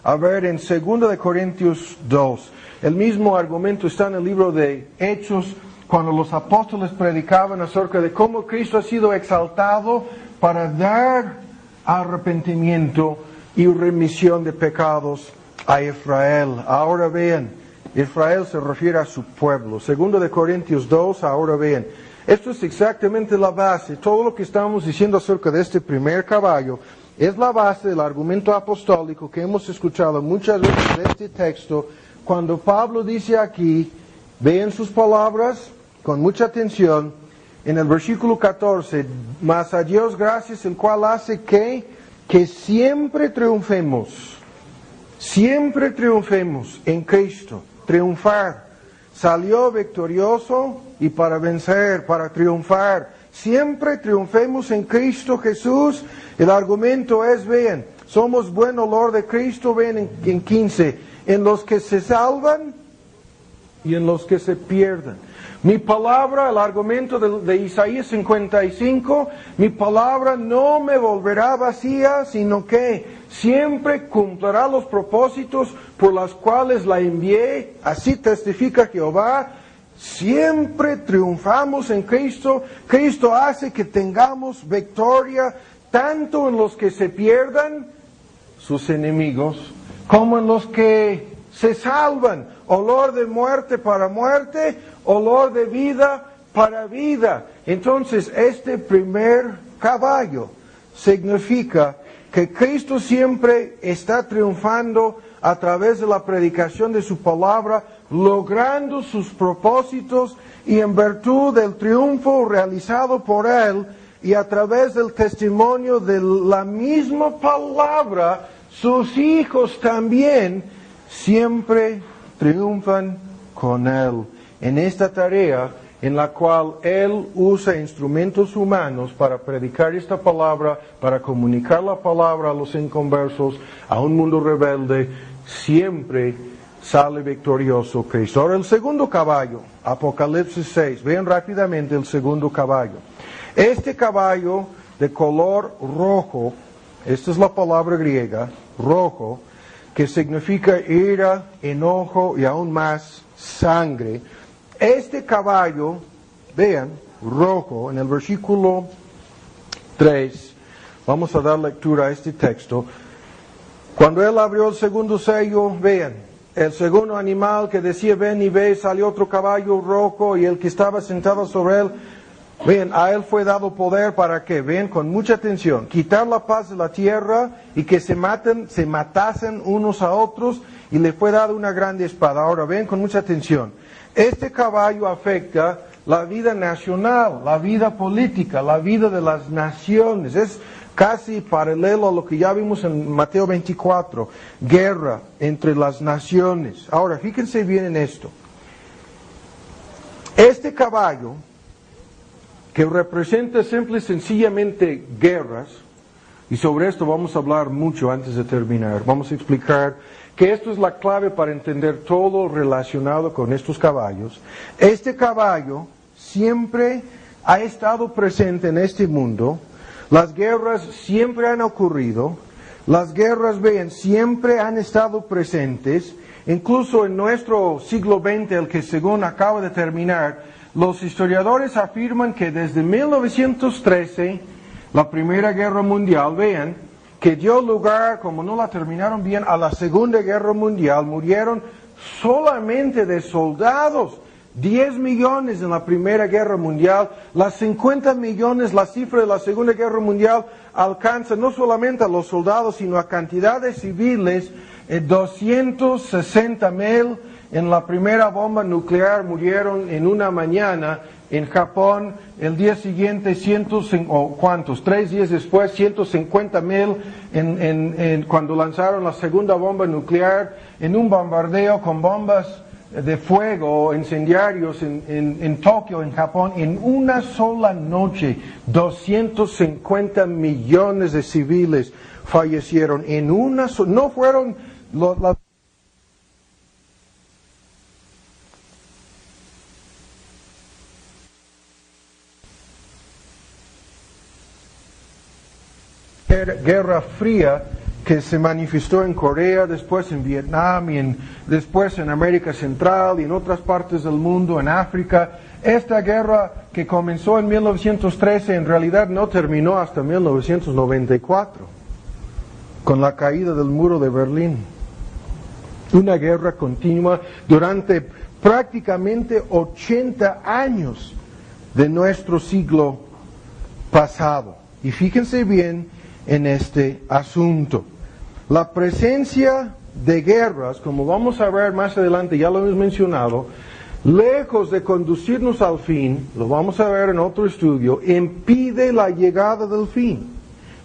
a ver en 2 de Corintios 2. El mismo argumento está en el libro de Hechos, cuando los apóstoles predicaban acerca de cómo Cristo ha sido exaltado para dar arrepentimiento y remisión de pecados a Israel. Ahora vean, Israel se refiere a su pueblo. 2 de Corintios 2, ahora vean. Esto es exactamente la base. Todo lo que estamos diciendo acerca de este primer caballo es la base del argumento apostólico que hemos escuchado muchas veces de este texto. Cuando Pablo dice aquí, vean sus palabras con mucha atención, en el versículo 14, mas a Dios gracias, el cual hace que siempre triunfemos en Cristo, triunfar. Salió victorioso y para vencer, para triunfar. Siempre triunfemos en Cristo Jesús. El argumento es, vean, somos buen olor de Cristo, ven en 15, en los que se salvan y en los que se pierden. Mi palabra, el argumento de Isaías 55, mi palabra no me volverá vacía, sino que siempre cumplirá los propósitos por los cuales la envié. Así testifica Jehová. Siempre triunfamos en Cristo. Cristo hace que tengamos victoria tanto en los que se pierdan, sus enemigos, como en los que se salvan. Olor de muerte para muerte, olor de vida para vida. Entonces, este primer caballo significa que Cristo siempre está triunfando a través de la predicación de su palabra, logrando sus propósitos, y en virtud del triunfo realizado por Él y a través del testimonio de la misma palabra, sus hijos también siempre triunfan con Él en esta tarea en la cual Él usa instrumentos humanos para predicar esta palabra, para comunicar la palabra a los inconversos, a un mundo rebelde. Siempre sale victorioso Cristo. Ahora el segundo caballo, Apocalipsis 6. Vean rápidamente el segundo caballo. Este caballo de color rojo, esta es la palabra griega, rojo, que significa ira, enojo y aún más sangre. Este caballo, vean, rojo, en el versículo 3, vamos a dar lectura a este texto. Cuando él abrió el segundo sello, vean, el segundo animal que decía ven y ve, salió otro caballo rojo y el que estaba sentado sobre él, vean, a él fue dado poder para que, vean con mucha atención, quitar la paz de la tierra y que se matasen unos a otros, y le fue dada una grande espada. Ahora ven con mucha atención, este caballo afecta la vida nacional, la vida política, la vida de las naciones. Es casi paralelo a lo que ya vimos en Mateo 24, guerra entre las naciones. Ahora, fíjense bien en esto. Este caballo, que representa simple y sencillamente guerras, y sobre esto vamos a hablar mucho antes de terminar. Vamos a explicar que esto es la clave para entender todo relacionado con estos caballos. Este caballo siempre ha estado presente en este mundo. Las guerras siempre han ocurrido. Las guerras, vean, siempre han estado presentes. Incluso en nuestro siglo XX, el que según acaba de terminar, los historiadores afirman que desde 1913, la Primera Guerra Mundial, vean, que dio lugar, como no la terminaron bien, a la Segunda Guerra Mundial, murieron solamente de soldados, 10 millones en la Primera Guerra Mundial, las 50 millones, la cifra de la Segunda Guerra Mundial, alcanza no solamente a los soldados, sino a cantidad de civiles, 260,000 en la primera bomba nuclear murieron en una mañana en Japón. El día siguiente, 3 días después, 150,000 cuando lanzaron la segunda bomba nuclear en un bombardeo con bombas de fuego incendiarios en Tokio, en Japón, en una sola noche. 250 millones de civiles fallecieron en una sola, no fueron las Guerra Fría que se manifestó en Corea, después en Vietnam y después en América Central y en otras partes del mundo, en África. Esta guerra que comenzó en 1913 en realidad no terminó hasta 1994, con la caída del muro de Berlín. Una guerra continua durante prácticamente 80 años de nuestro siglo pasado. Y fíjense bien en este asunto. La presencia de guerras, como vamos a ver más adelante, ya lo hemos mencionado, lejos de conducirnos al fin, lo vamos a ver en otro estudio, impide la llegada del fin.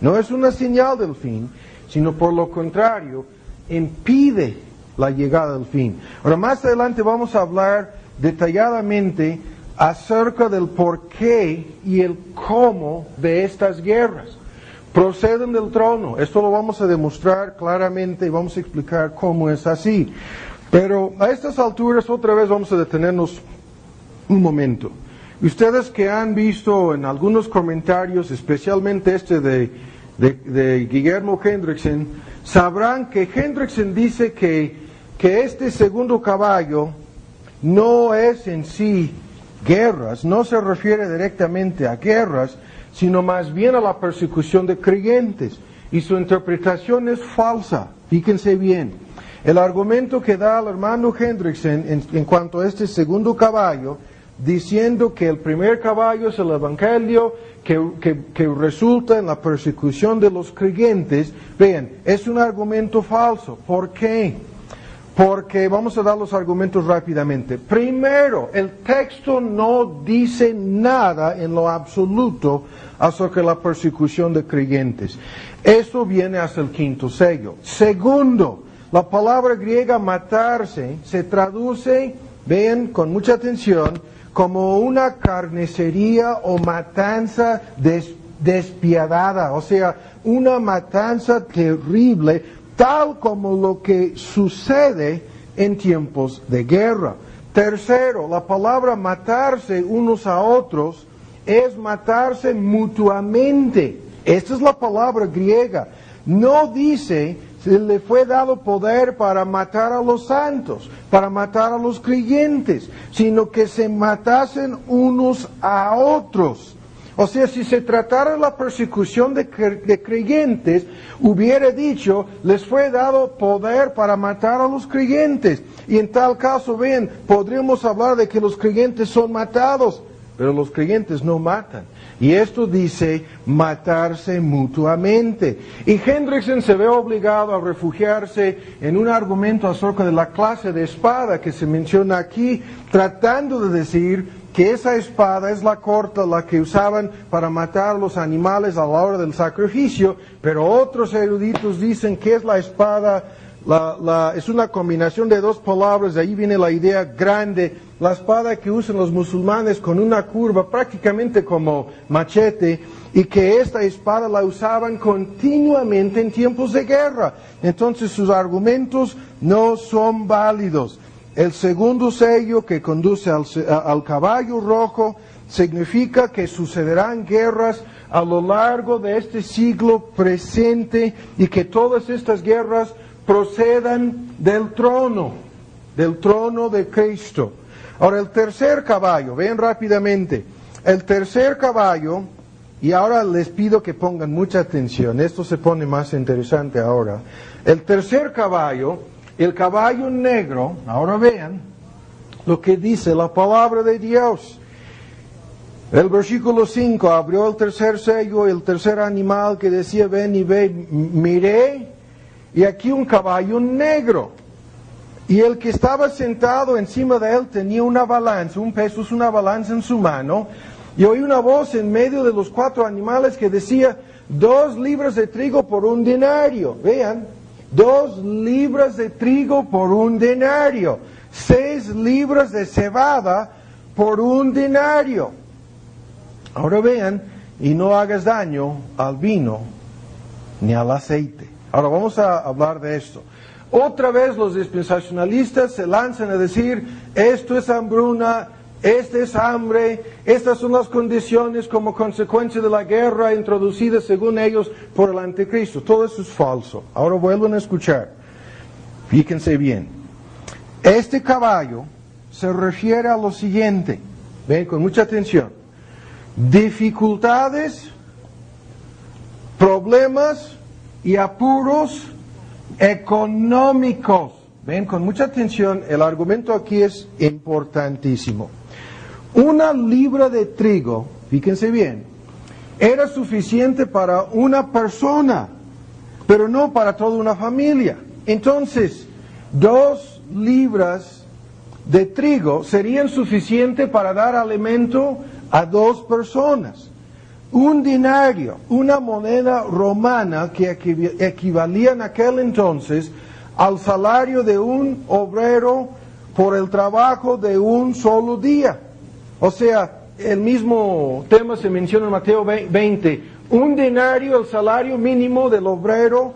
No es una señal del fin, sino por lo contrario, impide la llegada del fin. Ahora más adelante vamos a hablar detalladamente acerca del porqué y el cómo de estas guerras. Proceden del trono. Esto lo vamos a demostrar claramente y vamos a explicar cómo es así. Pero a estas alturas otra vez vamos a detenernos un momento. Ustedes que han visto en algunos comentarios, especialmente este de Guillermo Hendrickson, sabrán que Hendrickson dice que este segundo caballo no es en sí guerras, no se refiere directamente a guerras, sino más bien a la persecución de creyentes. Y su interpretación es falsa. Fíjense bien. El argumento que da el hermano Hendrickson en cuanto a este segundo caballo, diciendo que el primer caballo es el Evangelio, que resulta en la persecución de los creyentes, vean, es un argumento falso. ¿Por qué? Porque vamos a dar los argumentos rápidamente. Primero, el texto no dice nada en lo absoluto acerca de la persecución de creyentes. Esto viene hasta el quinto sello. Segundo, la palabra griega matarse se traduce, vean con mucha atención, como una carnicería o matanza despiadada, o sea, una matanza terrible, tal como lo que sucede en tiempos de guerra. Tercero, la palabra matarse unos a otros es matarse mutuamente. Esta es la palabra griega. No dice se le fue dado poder para matar a los santos, para matar a los creyentes, sino que se matasen unos a otros. O sea, si se tratara de la persecución de creyentes, hubiera dicho, les fue dado poder para matar a los creyentes. Y en tal caso, vean, podríamos hablar de que los creyentes son matados, pero los creyentes no matan. Y esto dice matarse mutuamente. Y Hendrickson se ve obligado a refugiarse en un argumento acerca de la clase de espada que se menciona aquí, tratando de decir que esa espada es la corta, la que usaban para matar a los animales a la hora del sacrificio, pero otros eruditos dicen que es la espada, es una combinación de dos palabras, de ahí viene la idea grande, la espada que usan los musulmanes con una curva prácticamente como machete, y que esta espada la usaban continuamente en tiempos de guerra. Entonces sus argumentos no son válidos. El segundo sello que conduce al caballo rojo significa que sucederán guerras a lo largo de este siglo presente y que todas estas guerras procedan del trono de Cristo. Ahora el tercer caballo, vean rápidamente, el tercer caballo, y ahora les pido que pongan mucha atención, esto se pone más interesante ahora. El tercer caballo, el caballo negro, ahora vean lo que dice la palabra de Dios. El versículo 5, abrió el tercer sello, el tercer animal que decía, ven y ve, miré, y aquí un caballo negro. Y el que estaba sentado encima de él tenía una balanza, un peso es una balanza en su mano, y oí una voz en medio de los cuatro animales que decía, 2 libras de trigo por 1 denario. Vean, 2 libras de trigo por 1 denario. 6 libras de cebada por 1 denario. Ahora vean, y no hagas daño al vino ni al aceite. Ahora vamos a hablar de esto. Otra vez los dispensacionalistas se lanzan a decir, esto es hambruna, esta es hambre, estas son las condiciones como consecuencia de la guerra introducida según ellos por el anticristo. Todo eso es falso. Ahora vuelvan a escuchar. Fíjense bien. Este caballo se refiere a lo siguiente. Ven con mucha atención. Dificultades, problemas y apuros económicos. Ven con mucha atención, el argumento aquí es importantísimo. 1 libra de trigo, fíjense bien, era suficiente para una persona, pero no para toda una familia. Entonces, 2 libras de trigo serían suficientes para dar alimento a 2 personas. 1 denario, una moneda romana que equivalía en aquel entonces al salario de un obrero por el trabajo de un solo día. O sea, el mismo tema se menciona en Mateo 20. 1 denario, el salario mínimo del obrero,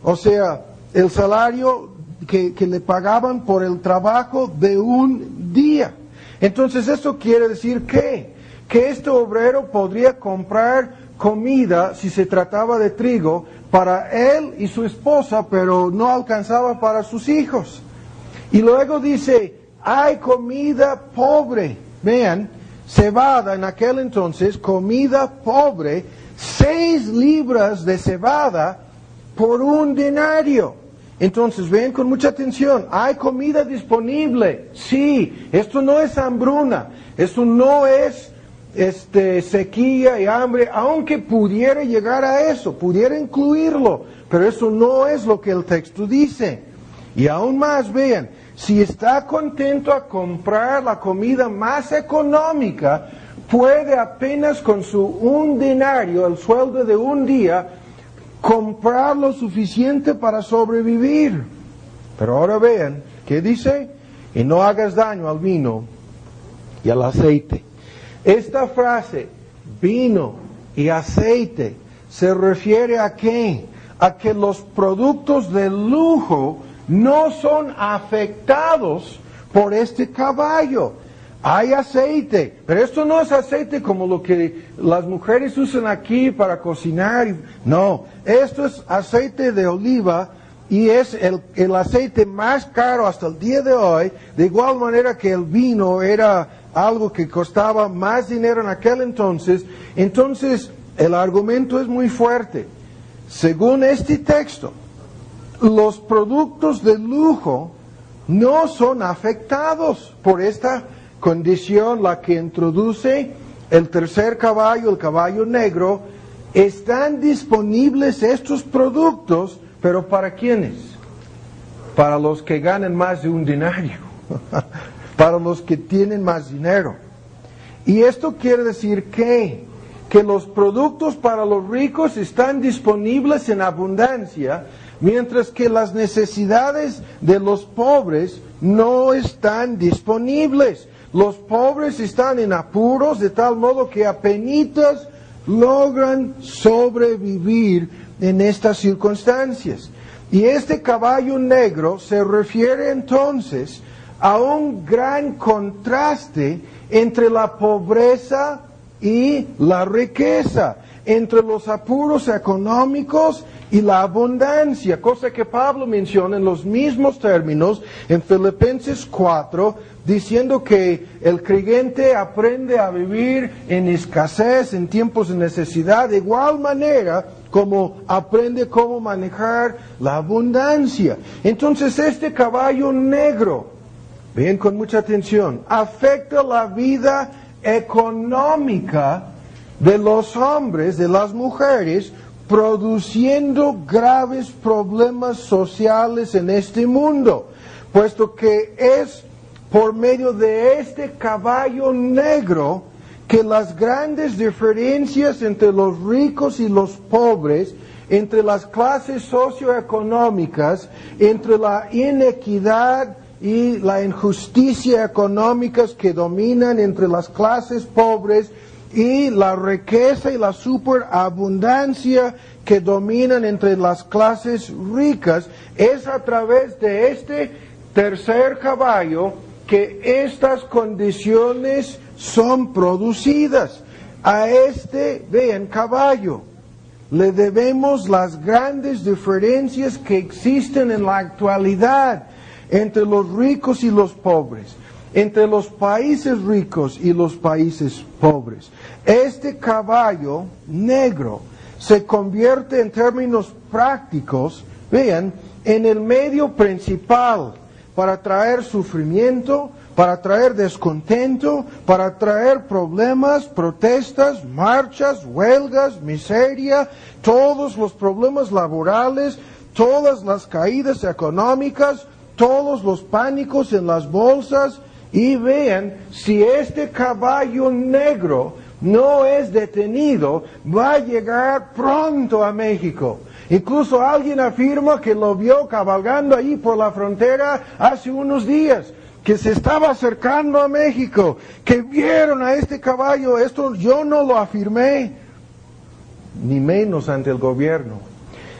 o sea, el salario que le pagaban por el trabajo de un día. Entonces, esto quiere decir que este obrero podría comprar comida, si se trataba de trigo, para él y su esposa, pero no alcanzaba para sus hijos. Y luego dice, hay comida pobre. Vean, cebada en aquel entonces, comida pobre, 6 libras de cebada por 1 denario. Entonces, ven con mucha atención, hay comida disponible. Sí, esto no es hambruna, esto no es sequía y hambre, aunque pudiera llegar a eso, pudiera incluirlo, pero eso no es lo que el texto dice. Y aún más, vean, si está contento a comprar la comida más económica, puede apenas con su 1 denario, el sueldo de un día, comprar lo suficiente para sobrevivir. Pero ahora vean, ¿qué dice? Y no hagas daño al vino y al aceite. Esta frase, vino y aceite, se refiere a ¿qué? A que los productos de lujo no son afectados por este caballo. Hay aceite, pero esto no es aceite como lo que las mujeres usan aquí para cocinar. No, esto es aceite de oliva y es el aceite más caro hasta el día de hoy, de igual manera que el vino era algo que costaba más dinero en aquel entonces, entonces el argumento es muy fuerte. Según este texto, los productos de lujo no son afectados por esta condición, la que introduce el tercer caballo, el caballo negro. Están disponibles estos productos, pero ¿para quiénes? Para los que ganan más de un denario, para los que tienen más dinero. Y esto quiere decir que los productos para los ricos están disponibles en abundancia, mientras que las necesidades de los pobres no están disponibles. Los pobres están en apuros de tal modo que apenitas logran sobrevivir en estas circunstancias. Y este caballo negro se refiere entonces a un gran contraste entre la pobreza y la riqueza, entre los apuros económicos y la abundancia, cosa que Pablo menciona en los mismos términos en Filipenses 4, diciendo que el creyente aprende a vivir en escasez, en tiempos de necesidad, de igual manera como aprende cómo manejar la abundancia. Entonces este caballo negro, ven con mucha atención, afecta la vida económica de los hombres, de las mujeres, produciendo graves problemas sociales en este mundo, puesto que es por medio de este caballo negro que las grandes diferencias entre los ricos y los pobres, entre las clases socioeconómicas, entre la inequidad y la injusticia económicas que dominan entre las clases pobres y la riqueza y la superabundancia que dominan entre las clases ricas, es a través de este tercer caballo que estas condiciones son producidas. A este, vean, caballo, le debemos las grandes diferencias que existen en la actualidad entre los ricos y los pobres, entre los países ricos y los países pobres. Este caballo negro se convierte en términos prácticos, vean, en el medio principal para traer sufrimiento, para traer descontento, para traer problemas, protestas, marchas, huelgas, miseria, todos los problemas laborales, todas las caídas económicas, todos los pánicos en las bolsas. Y vean, si este caballo negro no es detenido, va a llegar pronto a México. Incluso alguien afirma que lo vio cabalgando ahí por la frontera hace unos días, que se estaba acercando a México, que vieron a este caballo. Esto yo no lo afirmé, ni menos ante el gobierno.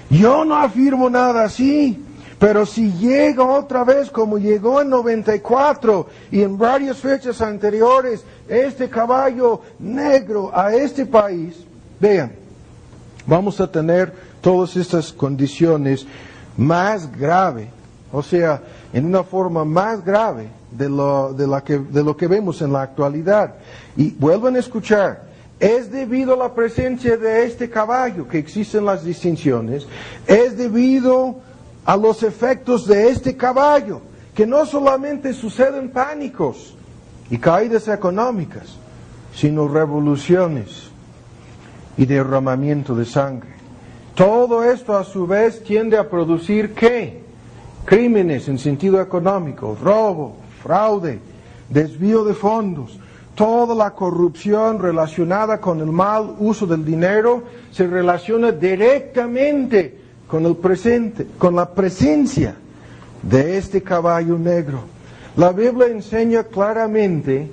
Yo no afirmo nada así. Pero si llega otra vez como llegó en 94 y en varias fechas anteriores, este caballo negro a este país, vean, vamos a tener todas estas condiciones más grave, o sea, en una forma más grave de lo que vemos en la actualidad. Y vuelvan a escuchar, es debido a la presencia de este caballo que existen las distinciones, es debido a los efectos de este caballo, que no solamente suceden pánicos y caídas económicas, sino revoluciones y derramamiento de sangre. Todo esto a su vez tiende a producir ¿qué? Crímenes en sentido económico, robo, fraude, desvío de fondos. Toda la corrupción relacionada con el mal uso del dinero se relaciona directamente con el presente, con la presencia de este caballo negro. La Biblia enseña claramente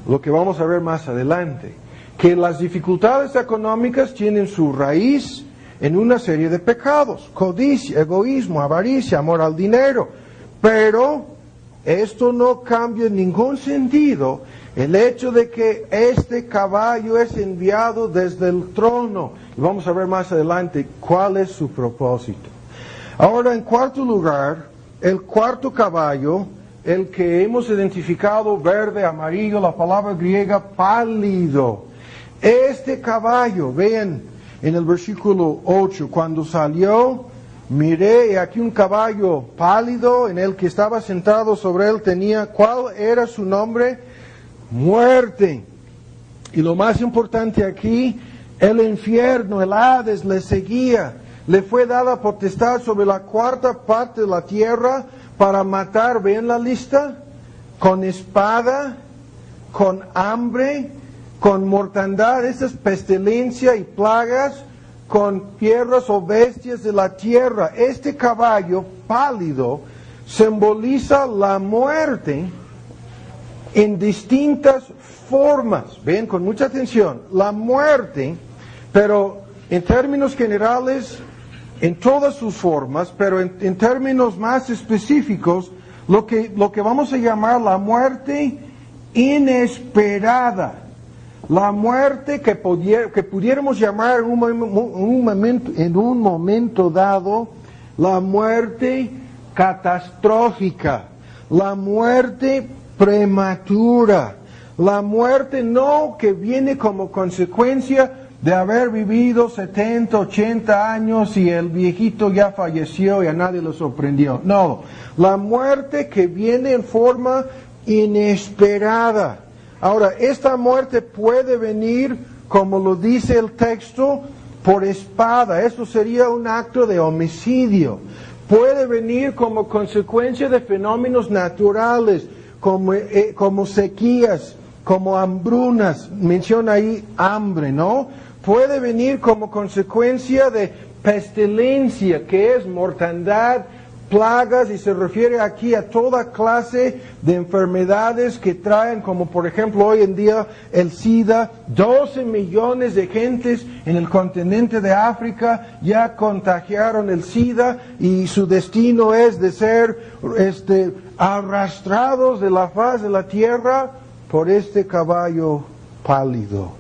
lo que vamos a ver más adelante, que las dificultades económicas tienen su raíz en una serie de pecados: codicia, egoísmo, avaricia, amor al dinero. Pero esto no cambia en ningún sentido el hecho de que este caballo es enviado desde el trono. Y vamos a ver más adelante cuál es su propósito. Ahora, en cuarto lugar, el cuarto caballo el que hemos identificado verde, amarillo, la palabra griega pálido. Este caballo, vean en el versículo 8, cuando salió, miré y aquí un caballo pálido en el que estaba sentado sobre él tenía, ¿cuál era su nombre? Muerte. Y lo más importante aquí, el infierno, el Hades le seguía. Le fue dada potestad sobre la cuarta parte de la tierra para matar, ¿ven la lista? Con espada, con hambre, con mortandad, esta es pestilencia y plagas, con fieras o bestias de la tierra. Este caballo pálido simboliza la muerte en distintas formas. Ven con mucha atención, la muerte, pero en términos generales, en todas sus formas, pero en términos más específicos, lo que vamos a llamar la muerte inesperada. La muerte que pudiéramos llamar en un momento dado, la muerte catastrófica, la muerte prematura, la muerte no que viene como consecuencia de haber vivido 70, 80 años y el viejito ya falleció y a nadie lo sorprendió. No, la muerte que viene en forma inesperada. Ahora, esta muerte puede venir, como lo dice el texto, por espada. Eso sería un acto de homicidio. Puede venir como consecuencia de fenómenos naturales, como sequías, como hambrunas. Menciona ahí hambre, ¿no? Puede venir como consecuencia de pestilencia, que es mortandad, plagas, y se refiere aquí a toda clase de enfermedades que traen, como por ejemplo hoy en día el SIDA. 12 millones de gentes en el continente de África ya contagiaron el SIDA y su destino es de ser arrastrados de la faz de la tierra por este caballo pálido.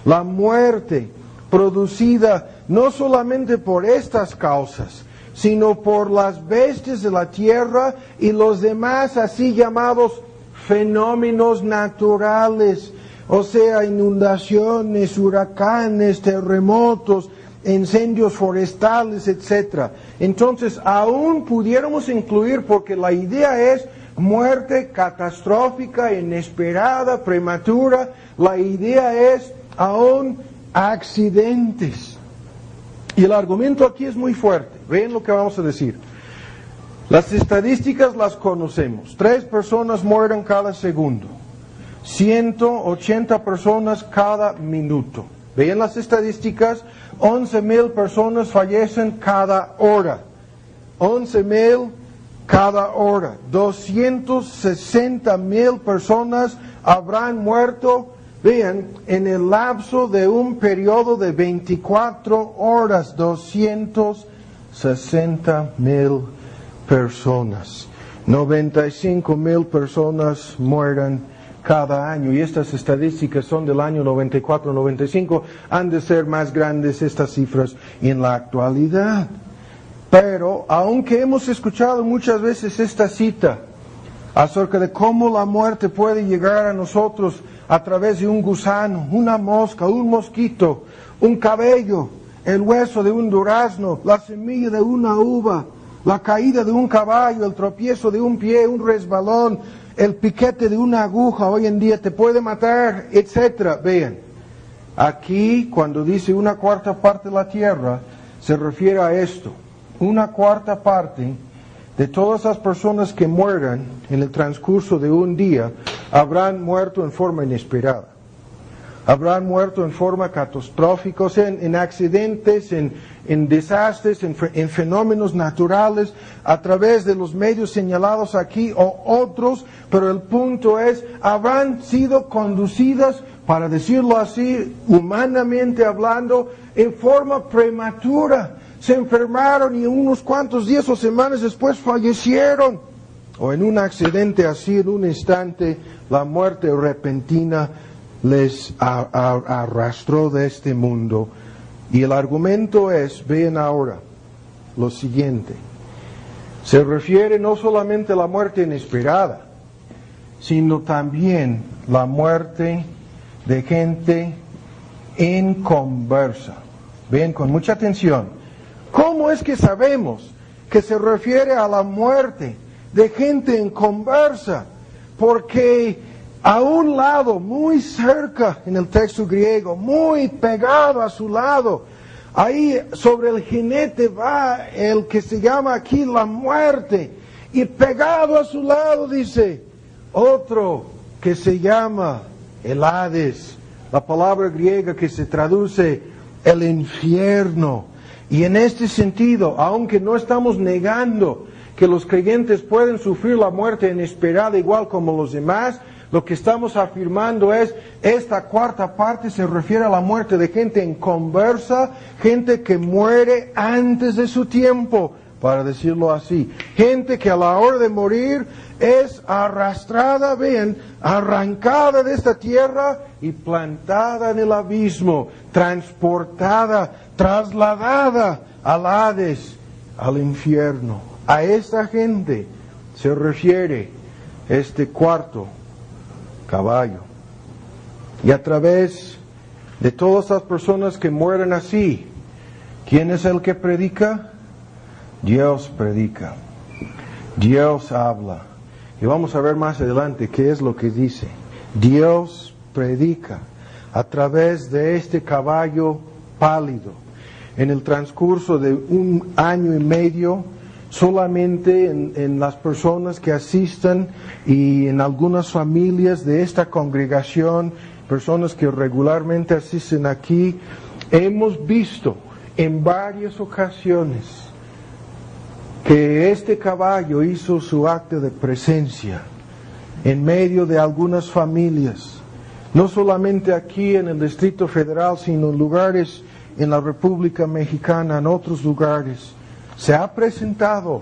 La muerte producida no solamente por estas causas, sino por las bestias de la tierra y los demás así llamados fenómenos naturales, o sea, inundaciones, huracanes, terremotos, incendios forestales, etc. Entonces, aún pudiéramos incluir, porque la idea es muerte catastrófica, inesperada, prematura, la idea es aún accidentes. Y el argumento aquí es muy fuerte. Ven lo que vamos a decir. Las estadísticas las conocemos. 3 personas mueren cada segundo. 180 personas cada minuto. Ven las estadísticas. 11,000 personas fallecen cada hora. 11,000 cada hora. 260,000 personas habrán muerto, vean, en el lapso de un periodo de 24 horas, 260,000 personas. 95,000 personas mueran cada año. Y estas estadísticas son del año 94-95. Han de ser más grandes estas cifras en la actualidad. Pero, aunque hemos escuchado muchas veces esta cita acerca de cómo la muerte puede llegar a nosotros a través de un gusano, una mosca, un mosquito, un cabello, el hueso de un durazno, la semilla de una uva, la caída de un caballo, el tropiezo de un pie, un resbalón, el piquete de una aguja, hoy en día te puede matar, etc. Vean, aquí cuando dice 1/4 parte de la tierra, se refiere a esto. 1/4 parte de todas las personas que mueran en el transcurso de un día habrán muerto en forma inesperada. Habrán muerto en forma catastrófica, o sea, en accidentes, en desastres, en fenómenos naturales, a través de los medios señalados aquí o otros, pero el punto es, habrán sido conducidas, para decirlo así, humanamente hablando, en forma prematura. Se enfermaron y unos cuantos días o semanas después fallecieron. O en un accidente así, en un instante, la muerte repentina les arrastró de este mundo. Y el argumento es, vean ahora, lo siguiente. Se refiere no solamente a la muerte inesperada, sino también la muerte de gente inconversa. Ven con mucha atención. ¿Cómo es que sabemos que se refiere a la muerte de gente inconversa? Porque a un lado, muy cerca en el texto griego, muy pegado a su lado, ahí sobre el jinete va el que se llama aquí la muerte. Y pegado a su lado dice otro que se llama el Hades. La palabra griega que se traduce el infierno. Y en este sentido, aunque no estamos negando que los creyentes pueden sufrir la muerte inesperada igual como los demás, lo que estamos afirmando es, esta cuarta parte se refiere a la muerte de gente inconversa, gente que muere antes de su tiempo, para decirlo así. Gente que a la hora de morir es arrastrada, ven, arrancada de esta tierra y plantada en el abismo, transportada, trasladada al Hades, al infierno. A esta gente se refiere este cuarto caballo. Y a través de todas las personas que mueren así, ¿quién es el que predica? Dios predica. Dios habla. Y vamos a ver más adelante qué es lo que dice. Dios predica a través de este caballo pálido. En el transcurso de 1 año y medio, solamente en las personas que asistan y en algunas familias de esta congregación, personas que regularmente asisten aquí, hemos visto en varias ocasiones que este caballo hizo su acto de presencia en medio de algunas familias, no solamente aquí en el Distrito Federal, sino en lugares en la República Mexicana, en otros lugares. Se ha presentado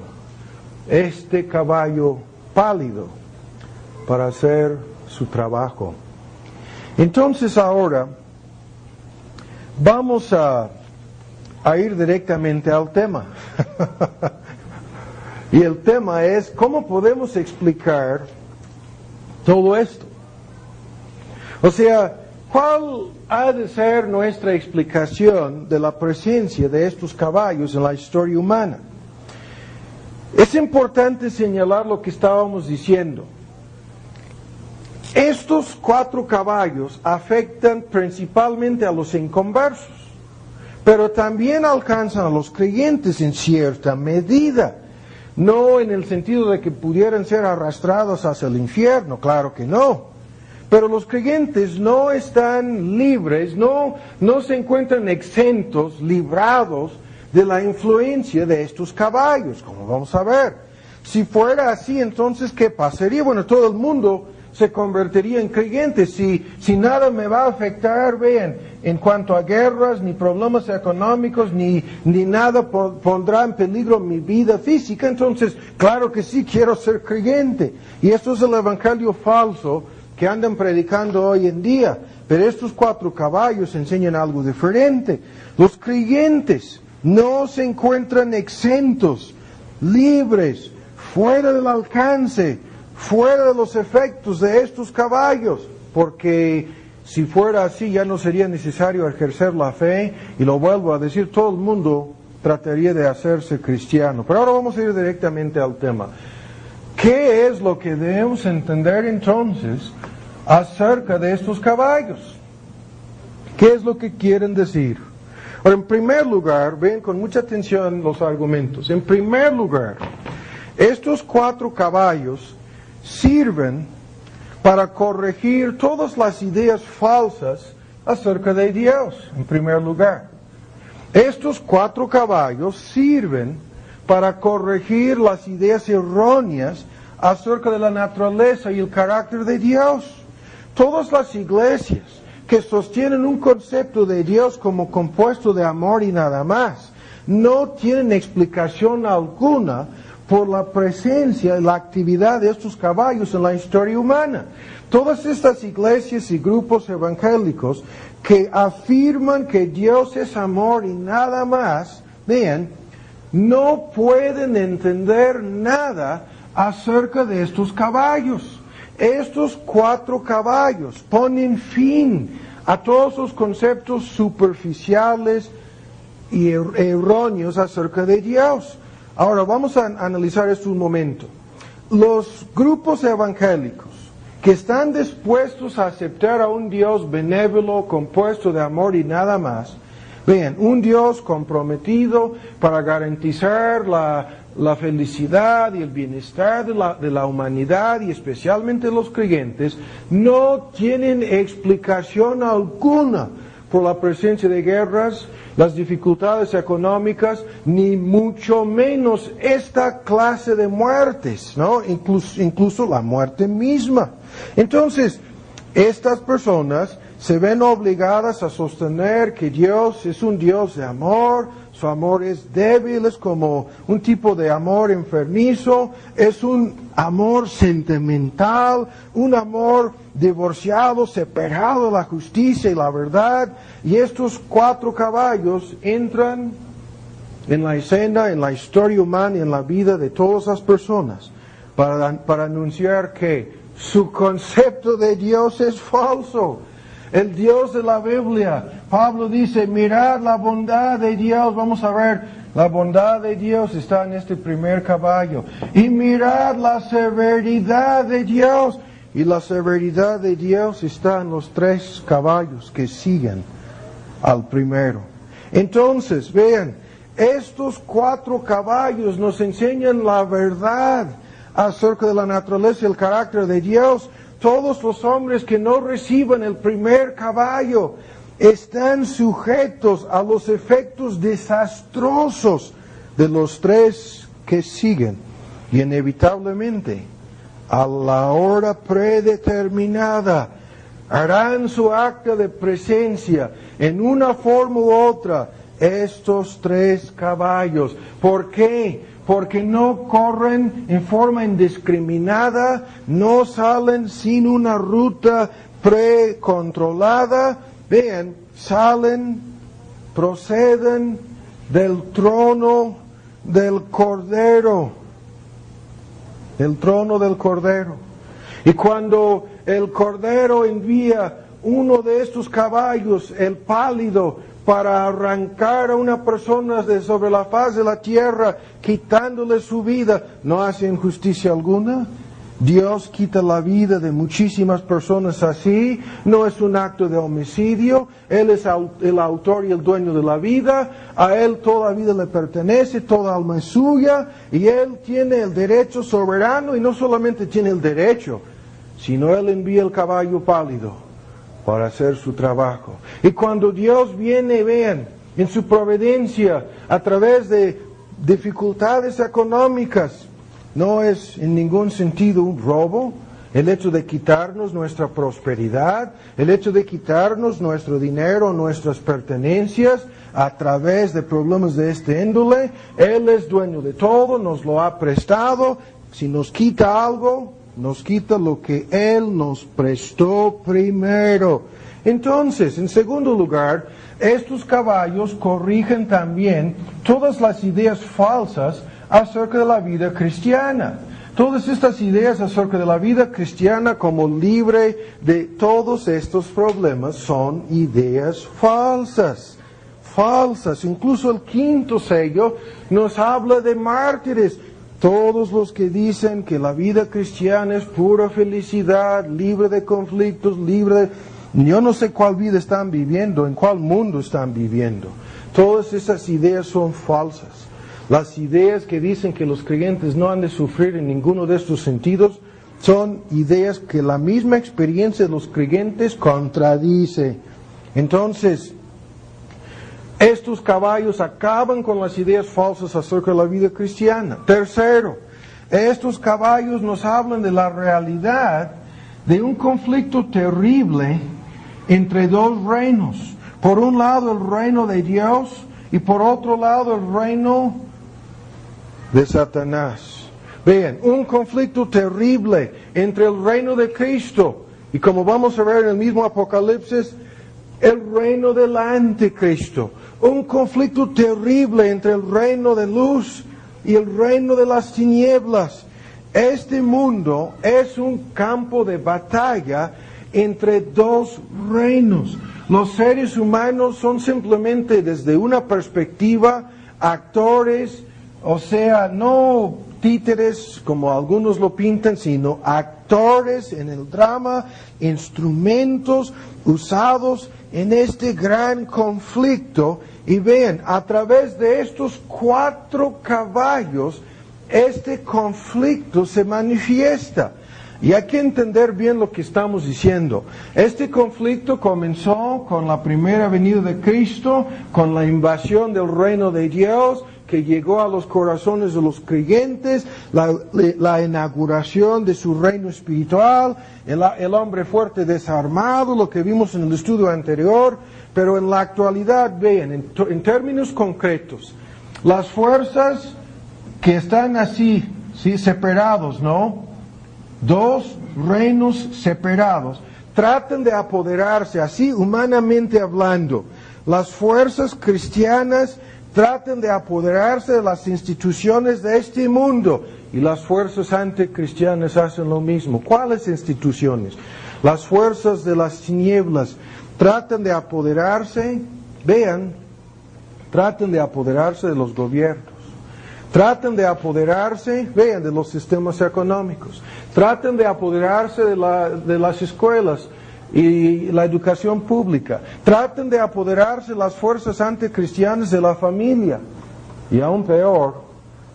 este caballo pálido para hacer su trabajo. Entonces ahora vamos a ir directamente al tema. Y el tema es, ¿cómo podemos explicar todo esto? O sea, ¿cuál ha de ser nuestra explicación de la presencia de estos caballos en la historia humana? Es importante señalar lo que estábamos diciendo. Estos 4 caballos afectan principalmente a los inconversos, pero también alcanzan a los creyentes en cierta medida. No en el sentido de que pudieran ser arrastrados hacia el infierno, claro que no. Pero los creyentes no están libres, no se encuentran exentos, librados de la influencia de estos caballos, como vamos a ver. Si fuera así, entonces, ¿qué pasaría? Bueno, todo el mundo se convertiría en creyentes. Si nada me va a afectar, vean, en cuanto a guerras, ni problemas económicos, ni nada pondrá en peligro mi vida física, entonces, claro que sí, quiero ser creyente. Y esto es el evangelio falso que andan predicando hoy en día. Pero estos 4 caballos enseñan algo diferente. Los creyentes no se encuentran exentos, libres, fuera del alcance, fuera de los efectos de estos caballos, porque si fuera así ya no sería necesario ejercer la fe, y lo vuelvo a decir, todo el mundo trataría de hacerse cristiano. Pero ahora vamos a ir directamente al tema. ¿Qué es lo que debemos entender entonces acerca de estos caballos? ¿Qué es lo que quieren decir? Ahora, en primer lugar, ven con mucha atención los argumentos. En primer lugar, estos 4 caballos sirven para corregir todas las ideas falsas acerca de Dios, en primer lugar. Estos 4 caballos sirven para corregir las ideas erróneas acerca de la naturaleza y el carácter de Dios. Todas las iglesias que sostienen un concepto de Dios como compuesto de amor y nada más, no tienen explicación alguna por la presencia y la actividad de estos caballos en la historia humana. Todas estas iglesias y grupos evangélicos que afirman que Dios es amor y nada más, vean, no pueden entender nada acerca de estos caballos. estos 4 caballos ponen fin a todos los conceptos superficiales y erróneos acerca de Dios. Ahora vamos a analizar esto un momento. Los grupos evangélicos que están dispuestos a aceptar a un Dios benévolo, compuesto de amor y nada más, vean, un Dios comprometido para garantizar la felicidad y el bienestar de la humanidad y especialmente los creyentes, no tienen explicación alguna por la presencia de guerras, las dificultades económicas, ni mucho menos esta clase de muertes, ¿no? Incluso la muerte misma. Entonces, estas personas se ven obligadas a sostener que Dios es un Dios de amor, su amor es débil, es como un tipo de amor enfermizo, es un amor sentimental, un amor divorciado, separado de la justicia y la verdad. Y estos 4 caballos entran en la escena, en la historia humana y en la vida de todas las personas para anunciar que su concepto de Dios es falso. El Dios de la Biblia, Pablo dice, mirad la bondad de Dios. Vamos a ver, la bondad de Dios está en este primer caballo. Y mirad la severidad de Dios. Y la severidad de Dios está en los 3 caballos que siguen al primero. Entonces, vean, estos 4 caballos nos enseñan la verdad acerca de la naturaleza y el carácter de Dios. Todos los hombres que no reciban el primer caballo están sujetos a los efectos desastrosos de los 3 que siguen. Y inevitablemente, a la hora predeterminada, harán su acta de presencia en una forma u otra estos 3 caballos. ¿Por qué? Porque no corren en forma indiscriminada, no salen sin una ruta precontrolada. Vean, salen, proceden del trono del Cordero. El trono del Cordero. Y cuando el Cordero envía uno de estos caballos, el pálido, para arrancar a una persona de sobre la faz de la tierra, quitándole su vida, ¿no hace injusticia alguna? Dios quita la vida de muchísimas personas así, no es un acto de homicidio, Él es el autor y el dueño de la vida, a Él toda vida le pertenece, toda alma es suya, y Él tiene el derecho soberano, y no solamente tiene el derecho, sino Él envía el caballo pálido para hacer su trabajo. Y cuando Dios viene, vean, en su providencia, a través de dificultades económicas, no es en ningún sentido un robo, el hecho de quitarnos nuestra prosperidad, el hecho de quitarnos nuestro dinero, nuestras pertenencias, a través de problemas de este índole. Él es dueño de todo, nos lo ha prestado. Si nos quita algo, nos quita lo que Él nos prestó primero. Entonces, en segundo lugar, estos caballos corrigen también todas las ideas falsas acerca de la vida cristiana. Todas estas ideas acerca de la vida cristiana como libre de todos estos problemas son ideas falsas. Falsas. Incluso el 5º sello nos habla de mártires. Todos los que dicen que la vida cristiana es pura felicidad, libre de conflictos, libre de... Yo no sé cuál vida están viviendo, en cuál mundo están viviendo. Todas esas ideas son falsas. Las ideas que dicen que los creyentes no han de sufrir en ninguno de estos sentidos son ideas que la misma experiencia de los creyentes contradice. Entonces, estos caballos acaban con las ideas falsas acerca de la vida cristiana. Tercero, estos caballos nos hablan de la realidad de un conflicto terrible entre 2 reinos. Por un lado el reino de Dios y por otro lado el reino de Satanás. Vean, un conflicto terrible entre el reino de Cristo y, como vamos a ver en el mismo Apocalipsis, el reino del anticristo. Un conflicto terrible entre el reino de luz y el reino de las tinieblas. este mundo es un campo de batalla entre dos reinos. Los seres humanos son simplemente desde una perspectiva actores, o sea, no títeres como algunos lo pintan, sino actores en el drama, instrumentos usados en este gran conflicto. Y vean, a través de estos 4 caballos, este conflicto se manifiesta. Y hay que entender bien lo que estamos diciendo. Este conflicto comenzó con la primera venida de Cristo, con la invasión del reino de Dios, que llegó a los corazones de los creyentes, la inauguración de su reino espiritual, el hombre fuerte desarmado, lo que vimos en el estudio anterior. Pero en la actualidad, vean, en términos concretos, las fuerzas que están así, ¿sí? Separados, ¿no? 2 reinos separados, tratan de apoderarse, así humanamente hablando. Las fuerzas cristianas tratan de apoderarse de las instituciones de este mundo, y las fuerzas anticristianas hacen lo mismo. ¿Cuáles instituciones? Las fuerzas de las tinieblas tratan de apoderarse, vean, tratan de apoderarse de los gobiernos. Tratan de apoderarse, vean, de los sistemas económicos. Tratan de apoderarse de las escuelas y la educación pública. Tratan de apoderarse las fuerzas anticristianas de la familia. Y aún peor,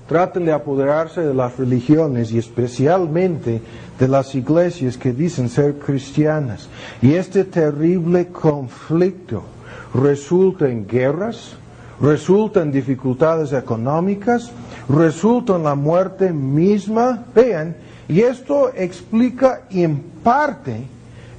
tratan de apoderarse de las religiones y especialmente de las iglesias que dicen ser cristianas. Y este terrible conflicto resulta en guerras, resulta en dificultades económicas, resulta en la muerte misma. Vean, y esto explica en parte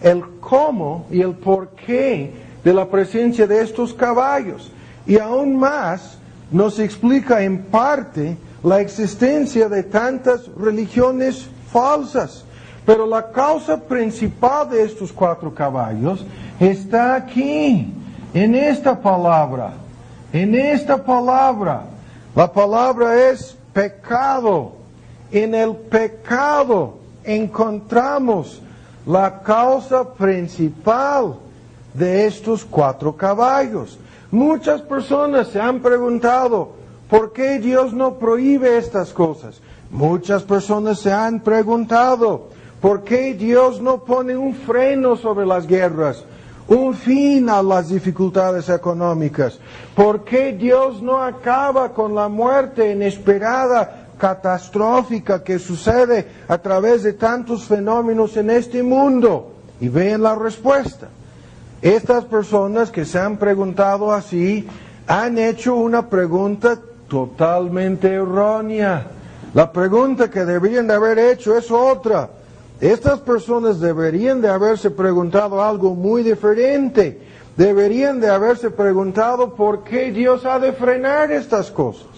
el cómo y el porqué de la presencia de estos caballos. Y aún más, nos explica en parte la existencia de tantas religiones falsas. Pero la causa principal de estos 4 caballos está aquí, en esta palabra. En esta palabra. La palabra es pecado. En el pecado encontramos la causa principal de estos 4 caballos. Muchas personas se han preguntado, ¿por qué Dios no prohíbe estas cosas? Muchas personas se han preguntado, ¿por qué Dios no pone un freno sobre las guerras? Un fin a las dificultades económicas. ¿Por qué Dios no acaba con la muerte inesperada, catastrófica que sucede a través de tantos fenómenos en este mundo? Y vean la respuesta. Estas personas que se han preguntado así, han hecho una pregunta totalmente errónea. La pregunta que deberían de haber hecho es otra. Estas personas deberían de haberse preguntado algo muy diferente. Deberían de haberse preguntado por qué Dios ha de frenar estas cosas.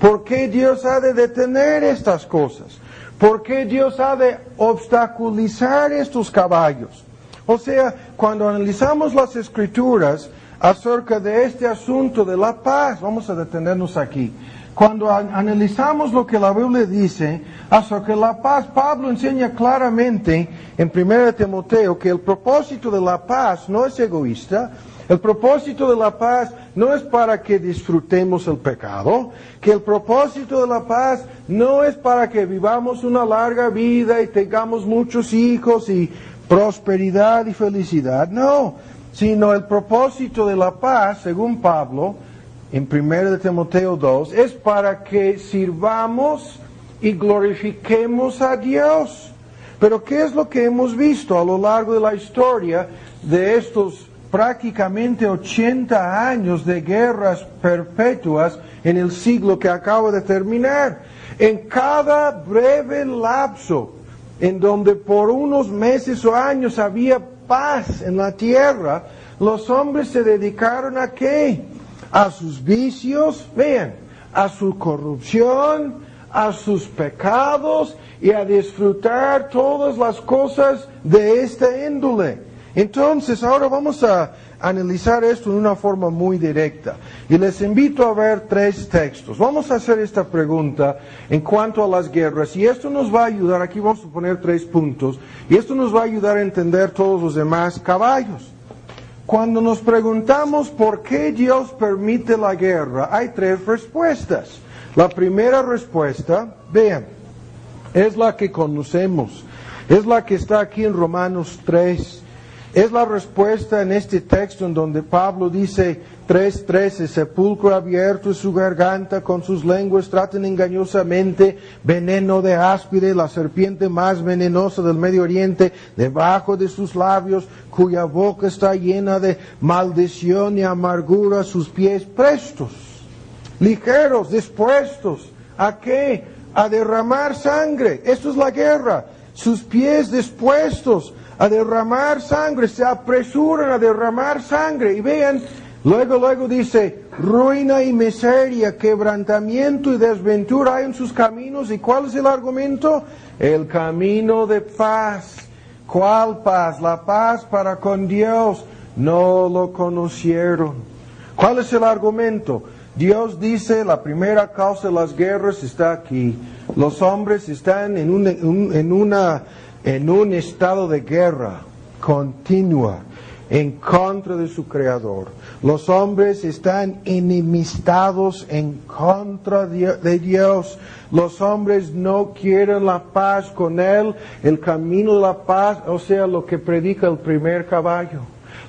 ¿Por qué Dios ha de detener estas cosas? ¿Por qué Dios ha de obstaculizar estos caballos? O sea, cuando analizamos las Escrituras acerca de este asunto de la paz, vamos a detenernos aquí. Cuando analizamos lo que la Biblia dice acerca de la paz, Pablo enseña claramente en 1 Timoteo que el propósito de la paz no es egoísta. El propósito de la paz no es para que disfrutemos el pecado, que el propósito de la paz no es para que vivamos una larga vida y tengamos muchos hijos y prosperidad y felicidad, no, sino el propósito de la paz, según Pablo, en 1 Timoteo 2, es para que sirvamos y glorifiquemos a Dios. Pero ¿qué es lo que hemos visto a lo largo de la historia de estos prácticamente 80 años de guerras perpetuas en el siglo que acaba de terminar? En cada breve lapso en donde por unos meses o años había paz en la tierra, los hombres se dedicaron ¿a qué? A sus vicios, vean, a su corrupción, a sus pecados y a disfrutar todas las cosas de esta índole. Entonces, ahora vamos a analizar esto en una forma muy directa. Y les invito a ver 3 textos. Vamos a hacer esta pregunta en cuanto a las guerras. Y esto nos va a ayudar, aquí vamos a poner 3 puntos. Y esto nos va a ayudar a entender todos los demás caballos. Cuando nos preguntamos por qué Dios permite la guerra, hay 3 respuestas. La primera respuesta, vean, es la que conocemos. Es la que está aquí en Romanos 3. Es la respuesta en este texto en donde Pablo dice 3:13, sepulcro abierto es su garganta, con sus lenguas tratan engañosamente, veneno de áspide, la serpiente más venenosa del Medio Oriente, debajo de sus labios, cuya boca está llena de maldición y amargura, sus pies prestos, ligeros, dispuestos, ¿a qué? A derramar sangre. Esto es la guerra. Sus pies dispuestos a derramar sangre, se apresuran a derramar sangre. Y vean, luego dice, ruina y miseria, quebrantamiento y desventura hay en sus caminos. ¿Y cuál es el argumento? El camino de paz. ¿Cuál paz? La paz para con Dios. No lo conocieron. ¿Cuál es el argumento? Dios dice, la primera causa de las guerras está aquí. Los hombres están en un estado de guerra continua en contra de su Creador. Los hombres están enemistados en contra de Dios. Los hombres no quieren la paz con Él. El camino de la paz, o sea, lo que predica el primer caballo,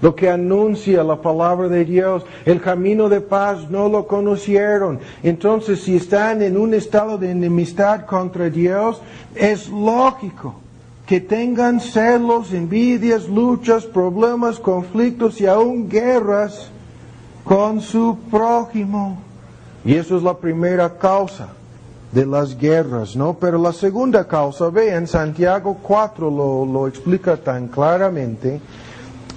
lo que anuncia la palabra de Dios, el camino de paz no lo conocieron. Entonces, si están en un estado de enemistad contra Dios, es lógico que tengan celos, envidias, luchas, problemas, conflictos y aún guerras con su prójimo. Y eso es la primera causa de las guerras, ¿no? Pero la segunda causa, vean, Santiago 4 lo explica tan claramente.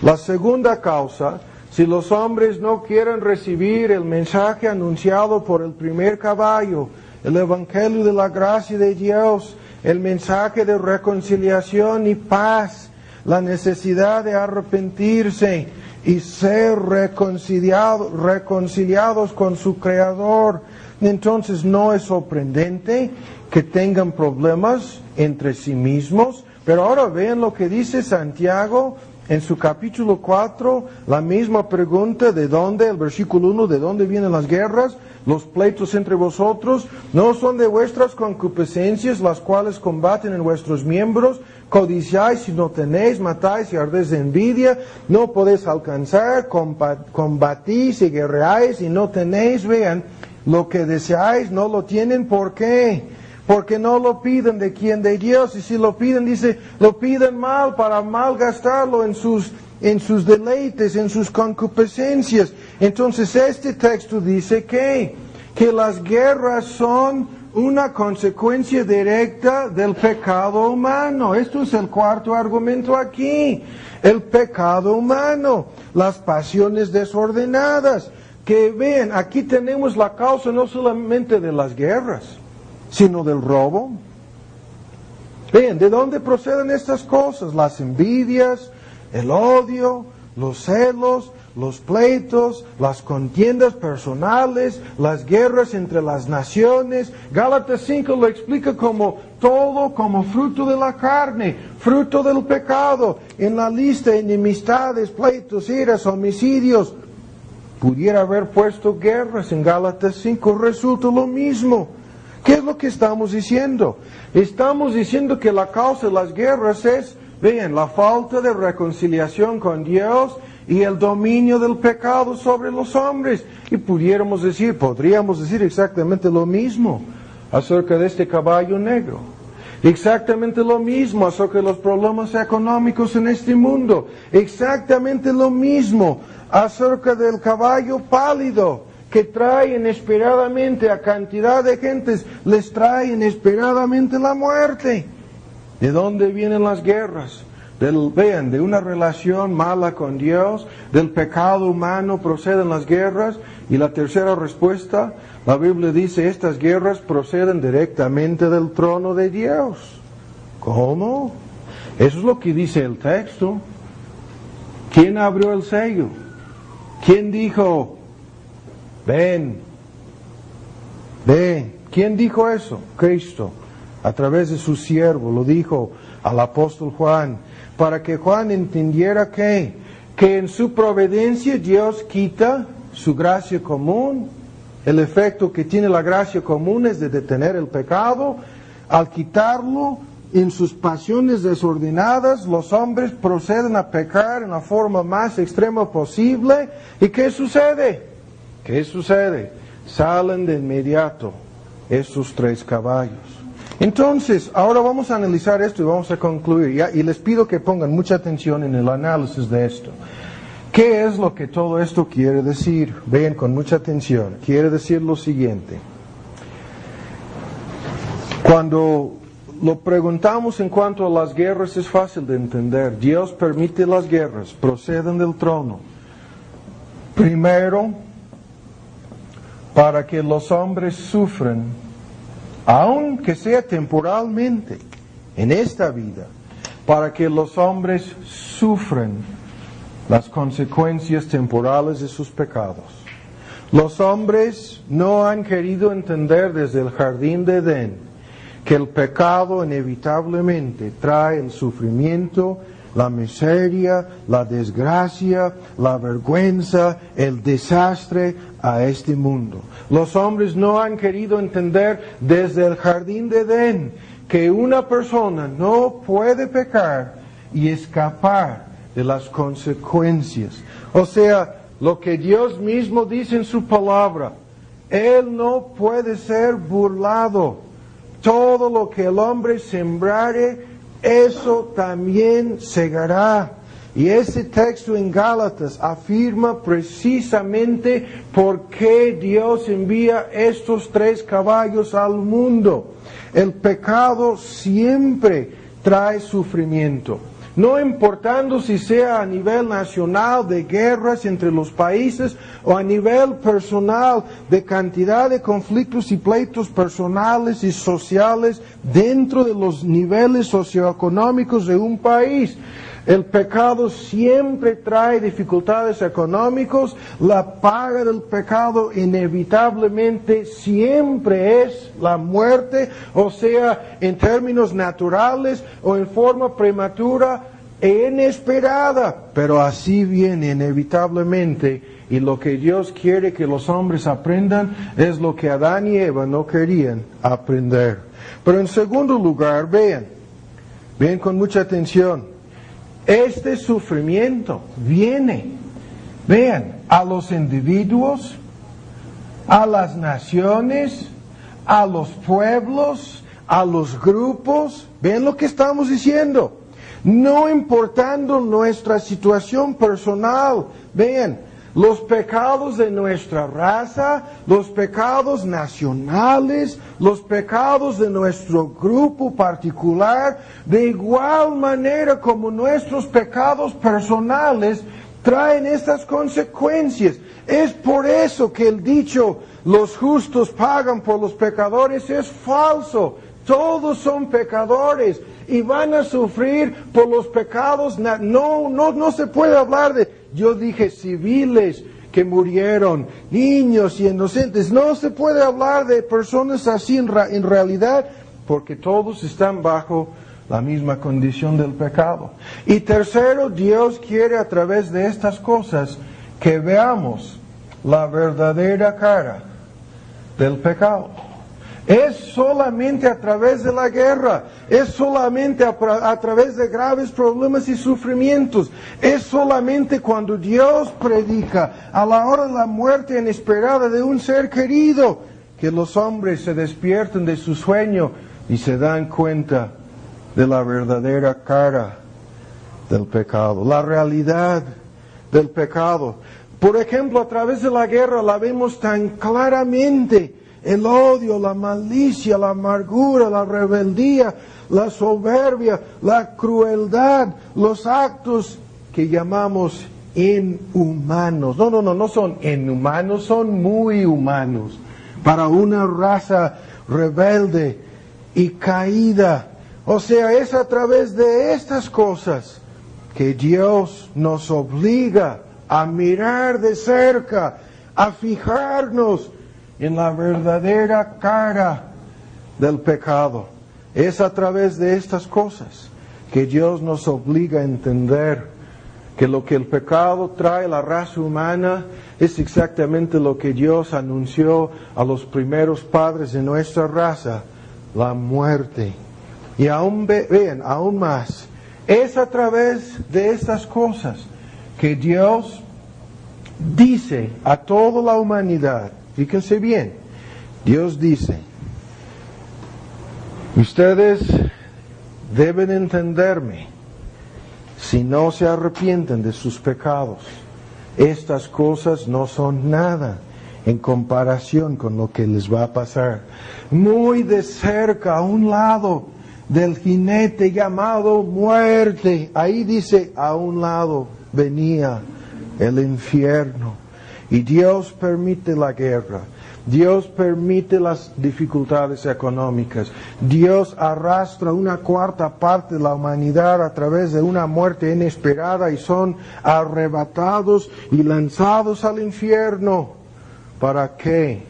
La segunda causa, si los hombres no quieren recibir el mensaje anunciado por el primer caballo, el evangelio de la gracia de Dios, el mensaje de reconciliación y paz, la necesidad de arrepentirse y ser reconciliados con su Creador, entonces no es sorprendente que tengan problemas entre sí mismos. Pero ahora vean lo que dice Santiago en su capítulo 4, la misma pregunta, ¿de dónde? El versículo 1, ¿de dónde vienen las guerras? Los pleitos entre vosotros, ¿no son de vuestras concupiscencias las cuales combaten en vuestros miembros? Codiciáis y no tenéis, matáis y ardéis de envidia, no podéis alcanzar, combatís y guerreáis y no tenéis. Vean, lo que deseáis no lo tienen. ¿Por qué? Porque no lo piden de quién, de Dios. Y si lo piden, dice, lo piden mal para malgastarlo en sus deleites, en sus concupiscencias. Entonces este texto dice que las guerras son una consecuencia directa del pecado humano. Esto es el cuarto argumento aquí. El pecado humano, las pasiones desordenadas. Que vean, aquí tenemos la causa no solamente de las guerras, sino del robo. Vean, ¿de dónde proceden estas cosas? Las envidias, el odio, los celos, los pleitos, las contiendas personales, las guerras entre las naciones. Gálatas 5 lo explica como todo como fruto de la carne, fruto del pecado. En la lista, enemistades, pleitos, iras, homicidios. Pudiera haber puesto guerras en Gálatas 5, resulta lo mismo. ¿Qué es lo que estamos diciendo? Estamos diciendo que la causa de las guerras es, vean, la falta de reconciliación con Dios y el dominio del pecado sobre los hombres. Y podríamos decir exactamente lo mismo acerca de este caballo negro. Exactamente lo mismo acerca de los problemas económicos en este mundo. Exactamente lo mismo acerca del caballo pálido, que trae inesperadamente a cantidad de gentes, les trae inesperadamente la muerte. ¿De dónde vienen las guerras? Vean, de una relación mala con Dios, del pecado humano proceden las guerras. Y la tercera respuesta, la Biblia dice, estas guerras proceden directamente del trono de Dios. ¿Cómo? Eso es lo que dice el texto. ¿Quién abrió el sello? ¿Quién dijo, ven, ven? ¿Quién dijo eso? Cristo, a través de su siervo, lo dijo al apóstol Juan, para que Juan entendiera que en su providencia Dios quita su gracia común. El efecto que tiene la gracia común es de detener el pecado. Al quitarlo, en sus pasiones desordenadas, los hombres proceden a pecar en la forma más extrema posible. ¿Y qué sucede? ¿Qué sucede? Salen de inmediato esos 3 caballos. Entonces, ahora vamos a analizar esto y vamos a concluir. ¿Ya? Y les pido que pongan mucha atención en el análisis de esto. ¿Qué es lo que todo esto quiere decir? Vean con mucha atención. Quiere decir lo siguiente. Cuando lo preguntamos en cuanto a las guerras es fácil de entender. Dios permite las guerras, proceden del trono. Primero, para que los hombres sufran, aunque sea temporalmente, en esta vida, para que los hombres sufran las consecuencias temporales de sus pecados. Los hombres no han querido entender desde el jardín de Edén que el pecado inevitablemente trae el sufrimiento, la miseria, la desgracia, la vergüenza, el desastre a este mundo. Los hombres no han querido entender desde el jardín de Edén que una persona no puede pecar y escapar de las consecuencias. O sea, lo que Dios mismo dice en su palabra, Él no puede ser burlado. Todo lo que el hombre sembrare, eso también segará. Y ese texto en Gálatas afirma precisamente por qué Dios envía estos 3 caballos al mundo. El pecado siempre trae sufrimiento. No importando si sea a nivel nacional de guerras entre los países o a nivel personal de cantidad de conflictos y pleitos personales y sociales dentro de los niveles socioeconómicos de un país. El pecado siempre trae dificultades económicas. La paga del pecado inevitablemente siempre es la muerte, o sea, en términos naturales o en forma prematura e inesperada. Pero así viene inevitablemente, y lo que Dios quiere que los hombres aprendan es lo que Adán y Eva no querían aprender. Pero en segundo lugar, vean con mucha atención. Este sufrimiento viene, vean, a los individuos, a las naciones, a los pueblos, a los grupos. Vean lo que estamos diciendo. No importando nuestra situación personal, vean, los pecados de nuestra raza, los pecados nacionales, los pecados de nuestro grupo particular, de igual manera como nuestros pecados personales traen estas consecuencias. Es por eso que el dicho, los justos pagan por los pecadores, es falso. Todos son pecadores y van a sufrir por los pecados. No se puede hablar de, yo dije, civiles que murieron, niños y inocentes. No se puede hablar de personas así en realidad, porque todos están bajo la misma condición del pecado. Y tercero, Dios quiere a través de estas cosas que veamos la verdadera cara del pecado. Es solamente a través de la guerra, es solamente a través de graves problemas y sufrimientos, es solamente cuando Dios predica a la hora de la muerte inesperada de un ser querido, que los hombres se despiertan de su sueño y se dan cuenta de la verdadera cara del pecado, la realidad del pecado. Por ejemplo, a través de la guerra la vemos tan claramente. El odio, la malicia, la amargura, la rebeldía, la soberbia, la crueldad, los actos que llamamos inhumanos. No son inhumanos, son muy humanos. Para una raza rebelde y caída. O sea, es a través de estas cosas que Dios nos obliga a mirar de cerca, a fijarnos en la verdadera cara del pecado. Es a través de estas cosas que Dios nos obliga a entender que lo que el pecado trae a la raza humana es exactamente lo que Dios anunció a los primeros padres de nuestra raza, la muerte. Y aún vean, aún más, es a través de estas cosas que Dios dice a toda la humanidad, fíjense bien, Dios dice, ustedes deben entenderme si no se arrepienten de sus pecados. Estas cosas no son nada en comparación con lo que les va a pasar. Muy de cerca, a un lado del jinete llamado muerte, ahí dice, a un lado venía el infierno. Y Dios permite la guerra. Dios permite las dificultades económicas. Dios arrastra una cuarta parte de la humanidad a través de una muerte inesperada y son arrebatados y lanzados al infierno. ¿Para qué?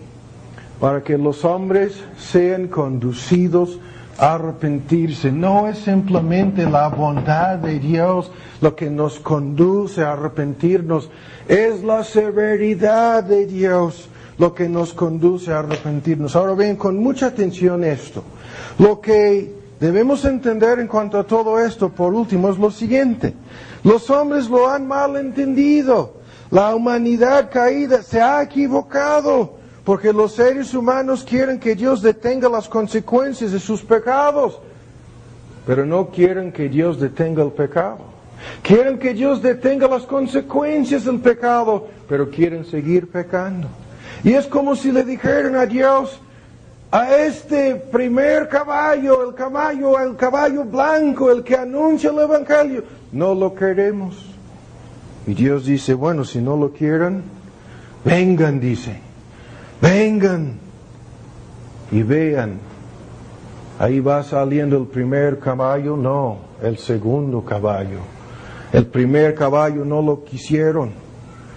Para que los hombres sean conducidos a arrepentirse. No es simplemente la bondad de Dios lo que nos conduce a arrepentirnos, es la severidad de Dios lo que nos conduce a arrepentirnos. Ahora ven con mucha atención esto. Lo que debemos entender en cuanto a todo esto, por último, es lo siguiente. Los hombres lo han mal entendido. La humanidad caída se ha equivocado, porque los seres humanos quieren que Dios detenga las consecuencias de sus pecados, pero no quieren que Dios detenga el pecado. Quieren que Dios detenga las consecuencias del pecado, pero quieren seguir pecando. Y es como si le dijeran a Dios, a este primer caballo, el caballo blanco, el que anuncia el Evangelio, no lo queremos. Y Dios dice, bueno, si no lo quieren, vengan, dice, vengan y vean. Ahí va saliendo el primer caballo, no, el segundo caballo. El primer caballo no lo quisieron,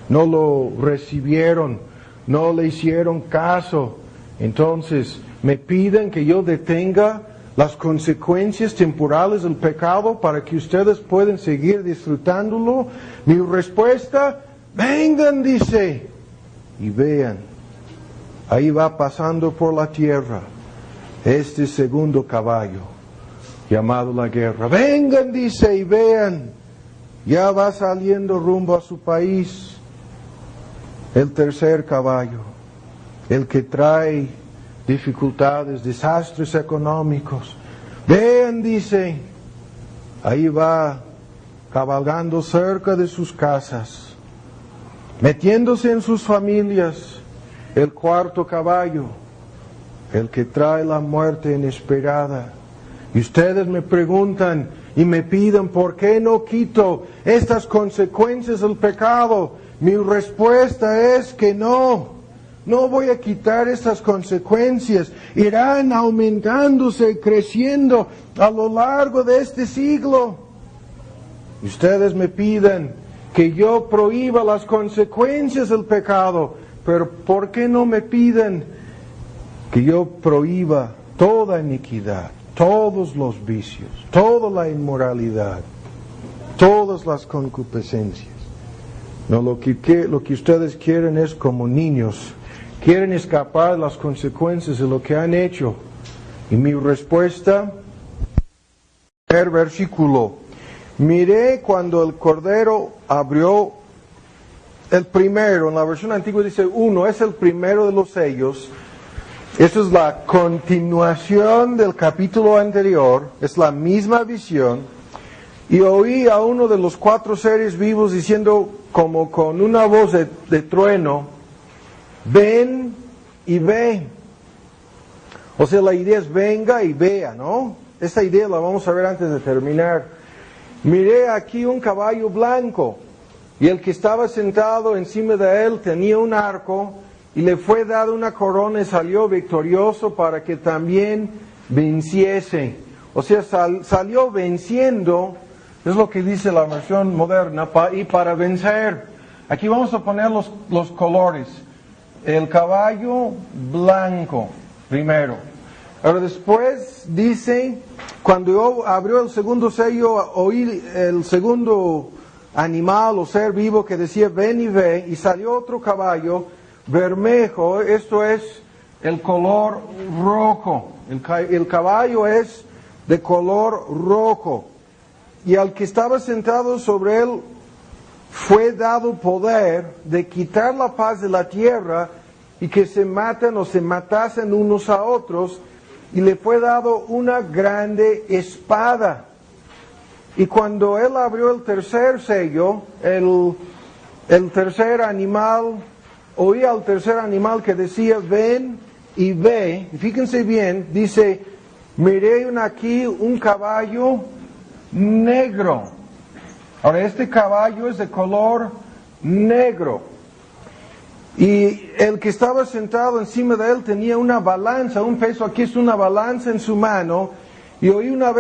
no lo recibieron, no le hicieron caso. Entonces, me piden que yo detenga las consecuencias temporales del pecado para que ustedes puedan seguir disfrutándolo. Mi respuesta, vengan, dice, y vean. Ahí va pasando por la tierra este segundo caballo, llamado la guerra. Vengan, dice, y vean. Ya va saliendo rumbo a su país el tercer caballo, el que trae dificultades, desastres económicos. Vean, dice, ahí va cabalgando cerca de sus casas, metiéndose en sus familias, el cuarto caballo, el que trae la muerte inesperada. Y ustedes me preguntan y me piden, ¿por qué no quito estas consecuencias del pecado? Mi respuesta es que no voy a quitar estas consecuencias. Irán aumentándose, creciendo a lo largo de este siglo. Y ustedes me piden que yo prohíba las consecuencias del pecado, pero ¿por qué no me piden que yo prohíba toda iniquidad, todos los vicios, toda la inmoralidad, todas las concupiscencias? No, lo que ustedes quieren es como niños, quieren escapar de las consecuencias de lo que han hecho. Y mi respuesta, el versículo, miré cuando el Cordero abrió el primero, en la versión antigua dice uno, es el primero de los sellos. Esta es la continuación del capítulo anterior, es la misma visión. Y oí a uno de los cuatro seres vivos diciendo como con una voz de trueno, ven y ve. O sea, la idea es venga y vea, ¿no? Esta idea la vamos a ver antes de terminar. Miré aquí un caballo blanco y el que estaba sentado encima de él tenía un arco y le fue dada una corona y salió victorioso para que también venciese. O sea, salió venciendo. Es lo que dice la versión moderna, y para vencer. Aquí vamos a poner los colores. El caballo blanco, primero. Ahora después dice, cuando yo abrió el segundo sello, oí el segundo animal o ser vivo que decía, ven y ve, y salió otro caballo bermejo, esto es el color rojo. El caballo es de color rojo. Y al que estaba sentado sobre él fue dado poder de quitar la paz de la tierra y que se matan o se matasen unos a otros, y le fue dado una grande espada. Y cuando él abrió el tercer sello, el tercer animal, oí al tercer animal que decía, ven y ve, y fíjense bien, dice, miré aquí un caballo negro. Ahora este caballo es de color negro. Y el que estaba sentado encima de él tenía una balanza, un peso, aquí es una balanza en su mano. Y oí una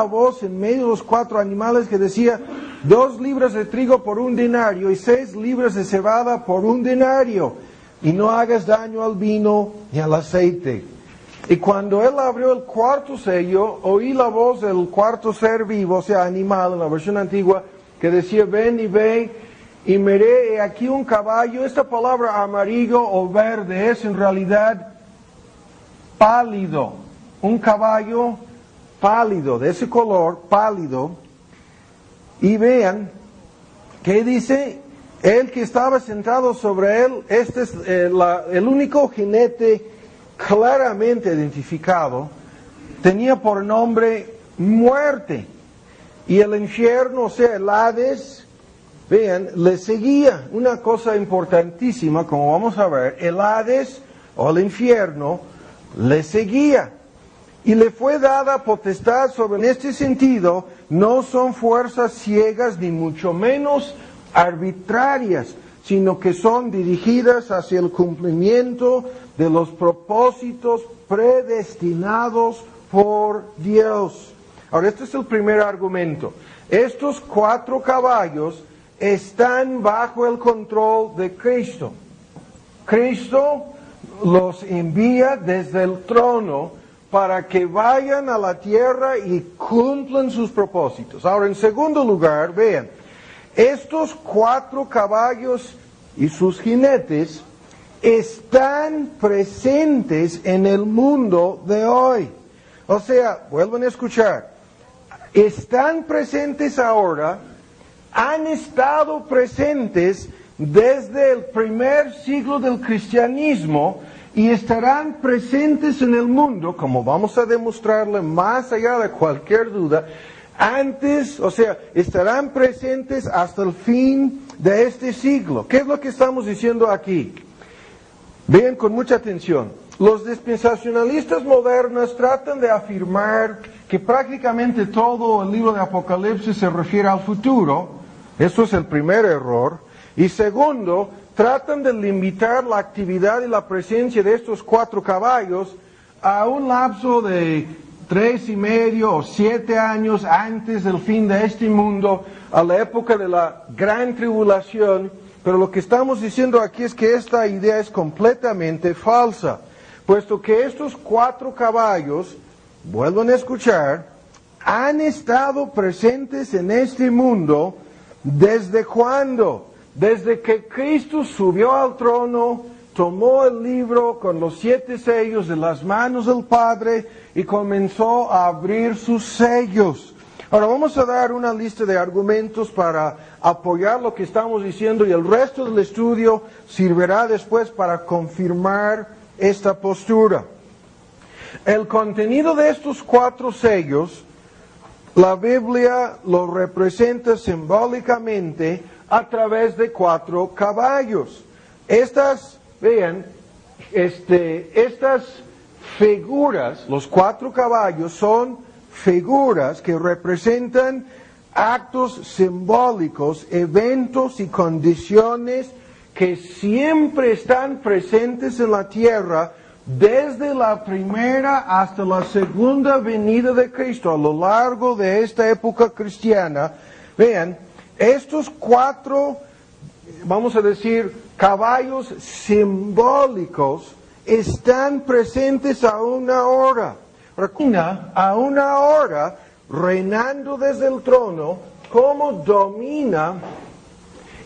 voz en medio de los cuatro animales que decía, 2 libras de trigo por 1 denario y 6 libras de cebada por 1 denario. Y no hagas daño al vino ni al aceite. Y cuando él abrió el cuarto sello, oí la voz del cuarto ser vivo, o sea, animal, en la versión antigua, que decía, ven y ve, y miré aquí un caballo. Esta palabra amarillo o verde es en realidad pálido, un caballo pálido, de ese color, pálido. Y vean, ¿qué dice? El que estaba sentado sobre él, este es el único jinete claramente identificado, tenía por nombre muerte, y el infierno, o sea, el Hades, vean, le seguía. Una cosa importantísima, como vamos a ver, el Hades o el infierno le seguía, y le fue dada potestad sobre. En este sentido, no son fuerzas ciegas ni mucho menos arbitrarias, sino que son dirigidas hacia el cumplimiento de los propósitos predestinados por Dios. Ahora, este es el primer argumento. Estos 4 caballos están bajo el control de Cristo. Cristo los envía desde el trono para que vayan a la tierra y cumplan sus propósitos. Ahora, en segundo lugar, vean, estos 4 caballos y sus jinetes están presentes en el mundo de hoy. O sea, vuelvan a escuchar, están presentes ahora, han estado presentes desde el primer siglo del cristianismo y estarán presentes en el mundo, como vamos a demostrarle más allá de cualquier duda, antes, o sea, estarán presentes hasta el fin de este siglo. ¿Qué es lo que estamos diciendo aquí? Vean con mucha atención. Los dispensacionalistas modernos tratan de afirmar que prácticamente todo el libro de Apocalipsis se refiere al futuro. Eso es el primer error. Y segundo, tratan de limitar la actividad y la presencia de estos 4 caballos a un lapso de 3,5 o 7 años antes del fin de este mundo, a la época de la gran tribulación. Pero lo que estamos diciendo aquí es que esta idea es completamente falsa, puesto que estos 4 caballos, vuelvan a escuchar, han estado presentes en este mundo. ¿Desde cuándo? Desde que Cristo subió al trono, tomó el libro con los 7 sellos de las manos del Padre y comenzó a abrir sus sellos. Ahora vamos a dar una lista de argumentos para apoyar lo que estamos diciendo, y el resto del estudio servirá después para confirmar esta postura. El contenido de estos 4 sellos, la Biblia lo representa simbólicamente a través de 4 caballos. Estas, vean, estas figuras, los 4 caballos son figuras que representan actos simbólicos, eventos y condiciones que siempre están presentes en la tierra desde la primera hasta la segunda venida de Cristo a lo largo de esta época cristiana. Vean, estos 4 vamos a decir, caballos simbólicos están presentes aún ahora. Recuerda, aún ahora, reinando desde el trono, cómo domina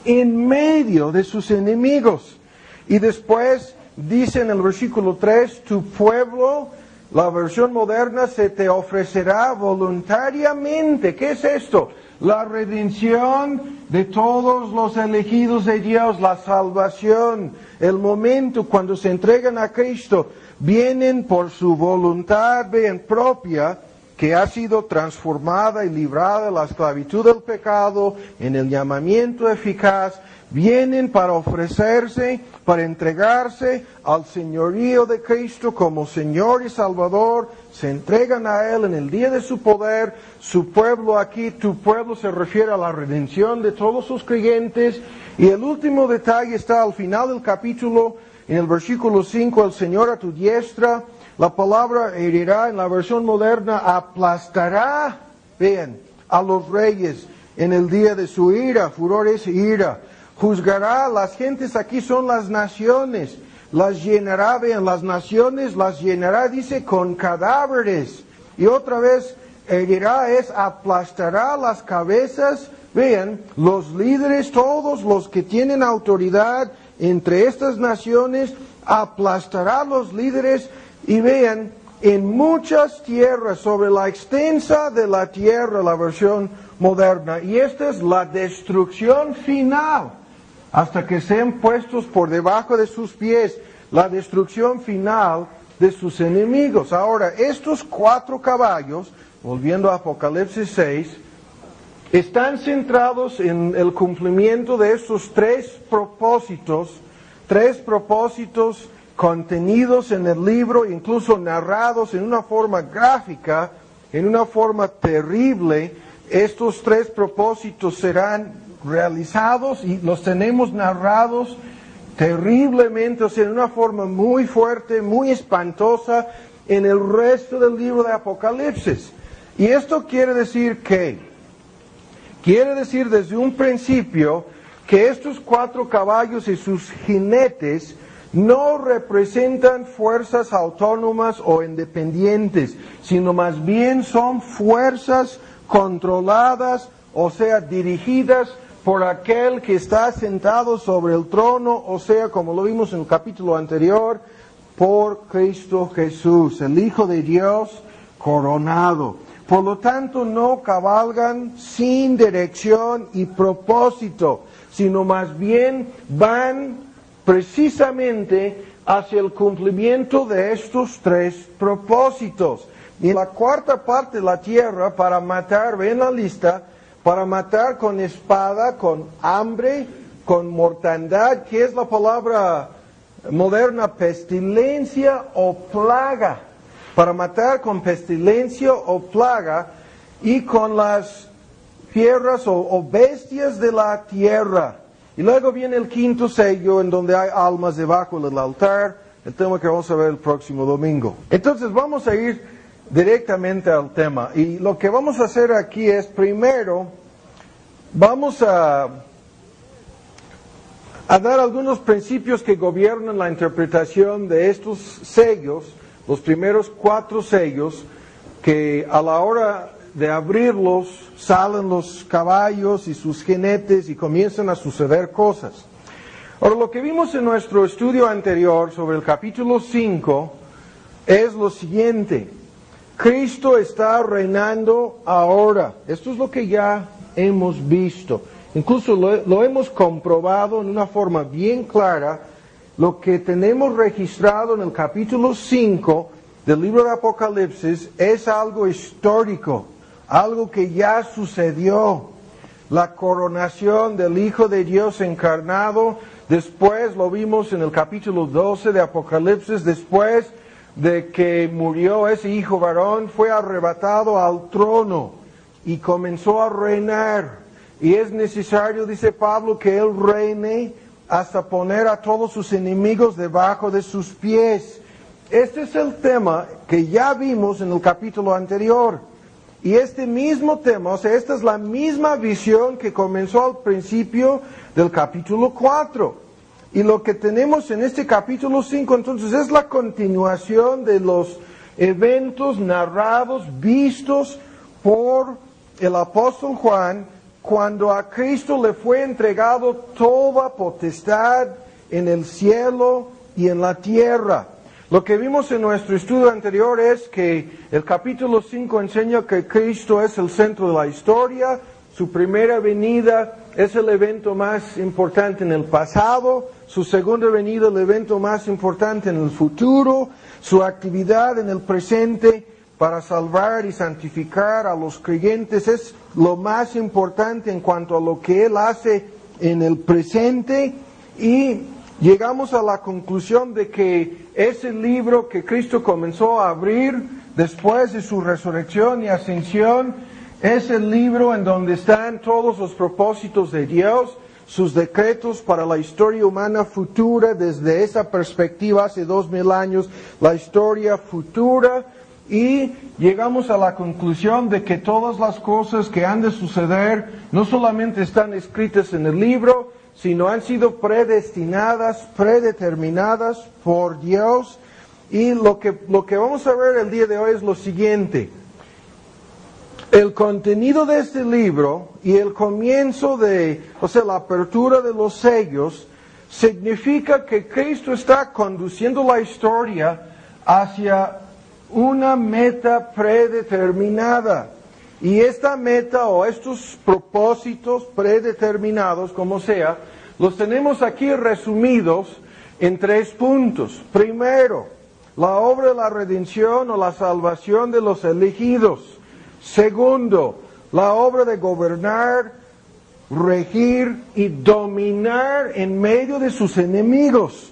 en medio de sus enemigos. Y después dice en el versículo 3, tu pueblo, la versión moderna, se te ofrecerá voluntariamente. ¿Qué es esto? La redención de todos los elegidos de Dios, la salvación, el momento cuando se entregan a Cristo, vienen por su voluntad bien propia, que ha sido transformada y librada de la esclavitud del pecado en el llamamiento eficaz, vienen para ofrecerse, para entregarse al señorío de Cristo como Señor y Salvador, se entregan a Él en el día de su poder. Su pueblo aquí, tu pueblo, se refiere a la redención de todos sus creyentes. Y el último detalle está al final del capítulo, en el versículo 5, el Señor a tu diestra. La palabra herirá en la versión moderna, aplastará, vean, a los reyes en el día de su ira, furor es ira. Juzgará, las gentes aquí son las naciones, las llenará, vean, las naciones las llenará, dice, con cadáveres. Y otra vez, herirá es aplastará las cabezas, vean, los líderes, todos los que tienen autoridad entre estas naciones, aplastará a los líderes. Y vean, en muchas tierras, sobre la extensa de la tierra, la versión moderna. Y esta es la destrucción final, hasta que sean puestos por debajo de sus pies, la destrucción final de sus enemigos. Ahora, estos 4 caballos, volviendo a Apocalipsis 6, están centrados en el cumplimiento de estos 3 propósitos contenidos en el libro, incluso narrados en una forma gráfica, en una forma terrible. Estos 3 propósitos serán realizados y los tenemos narrados terriblemente, o sea, en una forma muy fuerte, muy espantosa, en el resto del libro de Apocalipsis. Y esto quiere decir desde un principio que estos 4 caballos y sus jinetes no representan fuerzas autónomas o independientes, sino más bien son fuerzas controladas, o sea, dirigidas por aquel que está sentado sobre el trono, o sea, como lo vimos en el capítulo anterior, por Cristo Jesús, el Hijo de Dios coronado. Por lo tanto, no cabalgan sin dirección y propósito, sino más bien van precisamente hacia el cumplimiento de estos 3 propósitos. Y en la 4ª parte de la tierra, para matar, ven la lista, para matar con espada, con hambre, con mortandad, que es la palabra moderna, pestilencia o plaga. Para matar con pestilencia o plaga, y con las fieras o bestias de la tierra. Y luego viene el 5º sello, en donde hay almas debajo del altar, el tema que vamos a ver el próximo domingo. Entonces vamos a ir directamente al tema. Y lo que vamos a hacer aquí es, primero, vamos a dar algunos principios que gobiernan la interpretación de estos sellos, los primeros 4 sellos, que a la hora de abrirlos salen los caballos y sus jinetes y comienzan a suceder cosas. Ahora, lo que vimos en nuestro estudio anterior sobre el capítulo 5 es lo siguiente: Cristo está reinando ahora. Esto es lo que ya hemos visto. Incluso lo hemos comprobado en una forma bien clara. Lo que tenemos registrado en el capítulo 5 del libro de Apocalipsis es algo histórico, algo que ya sucedió. La coronación del Hijo de Dios encarnado. Después lo vimos en el capítulo 12 de Apocalipsis, después de que murió ese hijo varón, fue arrebatado al trono y comenzó a reinar. Y es necesario, dice Pablo, que Él reine hasta poner a todos sus enemigos debajo de sus pies. Este es el tema que ya vimos en el capítulo anterior. Y este mismo tema, o sea, esta es la misma visión que comenzó al principio del capítulo 4. Y lo que tenemos en este capítulo 5, entonces, es la continuación de los eventos narrados, vistos por el apóstol Juan, cuando a Cristo le fue entregado toda potestad en el cielo y en la tierra. Lo que vimos en nuestro estudio anterior es que el capítulo 5 enseña que Cristo es el centro de la historia, su primera venida es el evento más importante en el pasado, su segunda venida el evento más importante en el futuro, su actividad en el presente para salvar y santificar a los creyentes es lo más importante en cuanto a lo que Él hace en el presente, y llegamos a la conclusión de que ese libro que Cristo comenzó a abrir después de su resurrección y ascensión es el libro en donde están todos los propósitos de Dios, sus decretos para la historia humana futura, desde esa perspectiva hace 2000 años, la historia futura, y llegamos a la conclusión de que todas las cosas que han de suceder no solamente están escritas en el libro, sino han sido predestinadas, predeterminadas por Dios. Y lo que vamos a ver el día de hoy es lo siguiente. El contenido de este libro y el comienzo la apertura de los sellos, significa que Cristo está conduciendo la historia hacia una meta predeterminada. Y esta meta o estos propósitos predeterminados, como sea, los tenemos aquí resumidos en 3 puntos. Primero, la obra de la redención o la salvación de los elegidos. Segundo, la obra de gobernar, regir y dominar en medio de sus enemigos.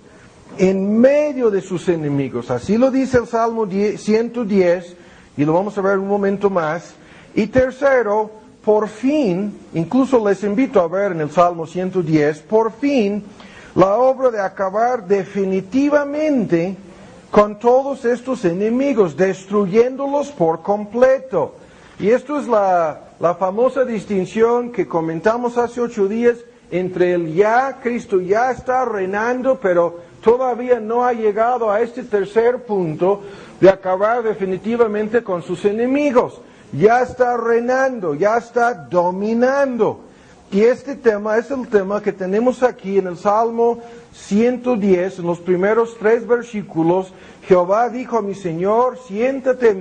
En medio de sus enemigos. Así lo dice el Salmo 110, y lo vamos a ver un momento más. Y tercero, por fin, incluso les invito a ver en el Salmo 110, por fin, la obra de acabar definitivamente con todos estos enemigos, destruyéndolos por completo. Y esto es la famosa distinción que comentamos hace 8 días entre Cristo ya está reinando, pero todavía no ha llegado a este tercer punto de acabar definitivamente con sus enemigos. Ya está reinando, ya está dominando. Y este tema es el tema que tenemos aquí en el Salmo 110, en los primeros 3 versículos. Jehová dijo a mi Señor, siéntate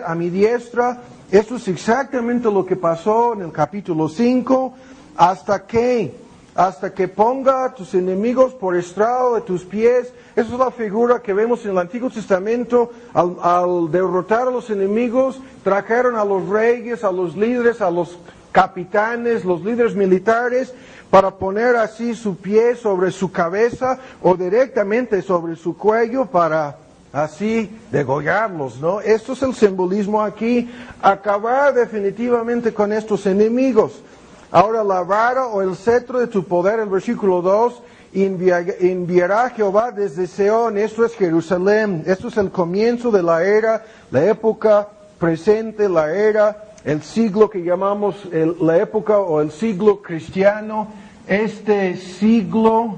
a mi diestra. Esto es exactamente lo que pasó en el capítulo 5, hasta que ponga a tus enemigos por estrado de tus pies. Esa es la figura que vemos en el Antiguo Testamento. Al derrotar a los enemigos, trajeron a los reyes, a los líderes, a los capitanes, los líderes militares, para poner así su pie sobre su cabeza o directamente sobre su cuello para así degollarlos, ¿no? Esto es el simbolismo aquí, acabar definitivamente con estos enemigos. Ahora la vara o el cetro de tu poder, el versículo 2, enviará Jehová desde Seón, esto es Jerusalén, esto es el comienzo de la era, la época presente, el siglo que llamamos la época o el siglo cristiano, este siglo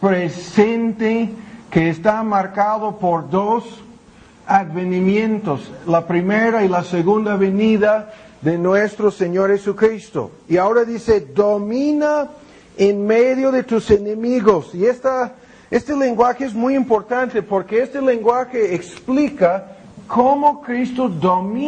presente que está marcado por 2 advenimientos, la primera y la segunda venida de nuestro Señor Jesucristo. Y ahora dice, domina en medio de tus enemigos. Y este lenguaje es muy importante porque este lenguaje explica cómo Cristo domina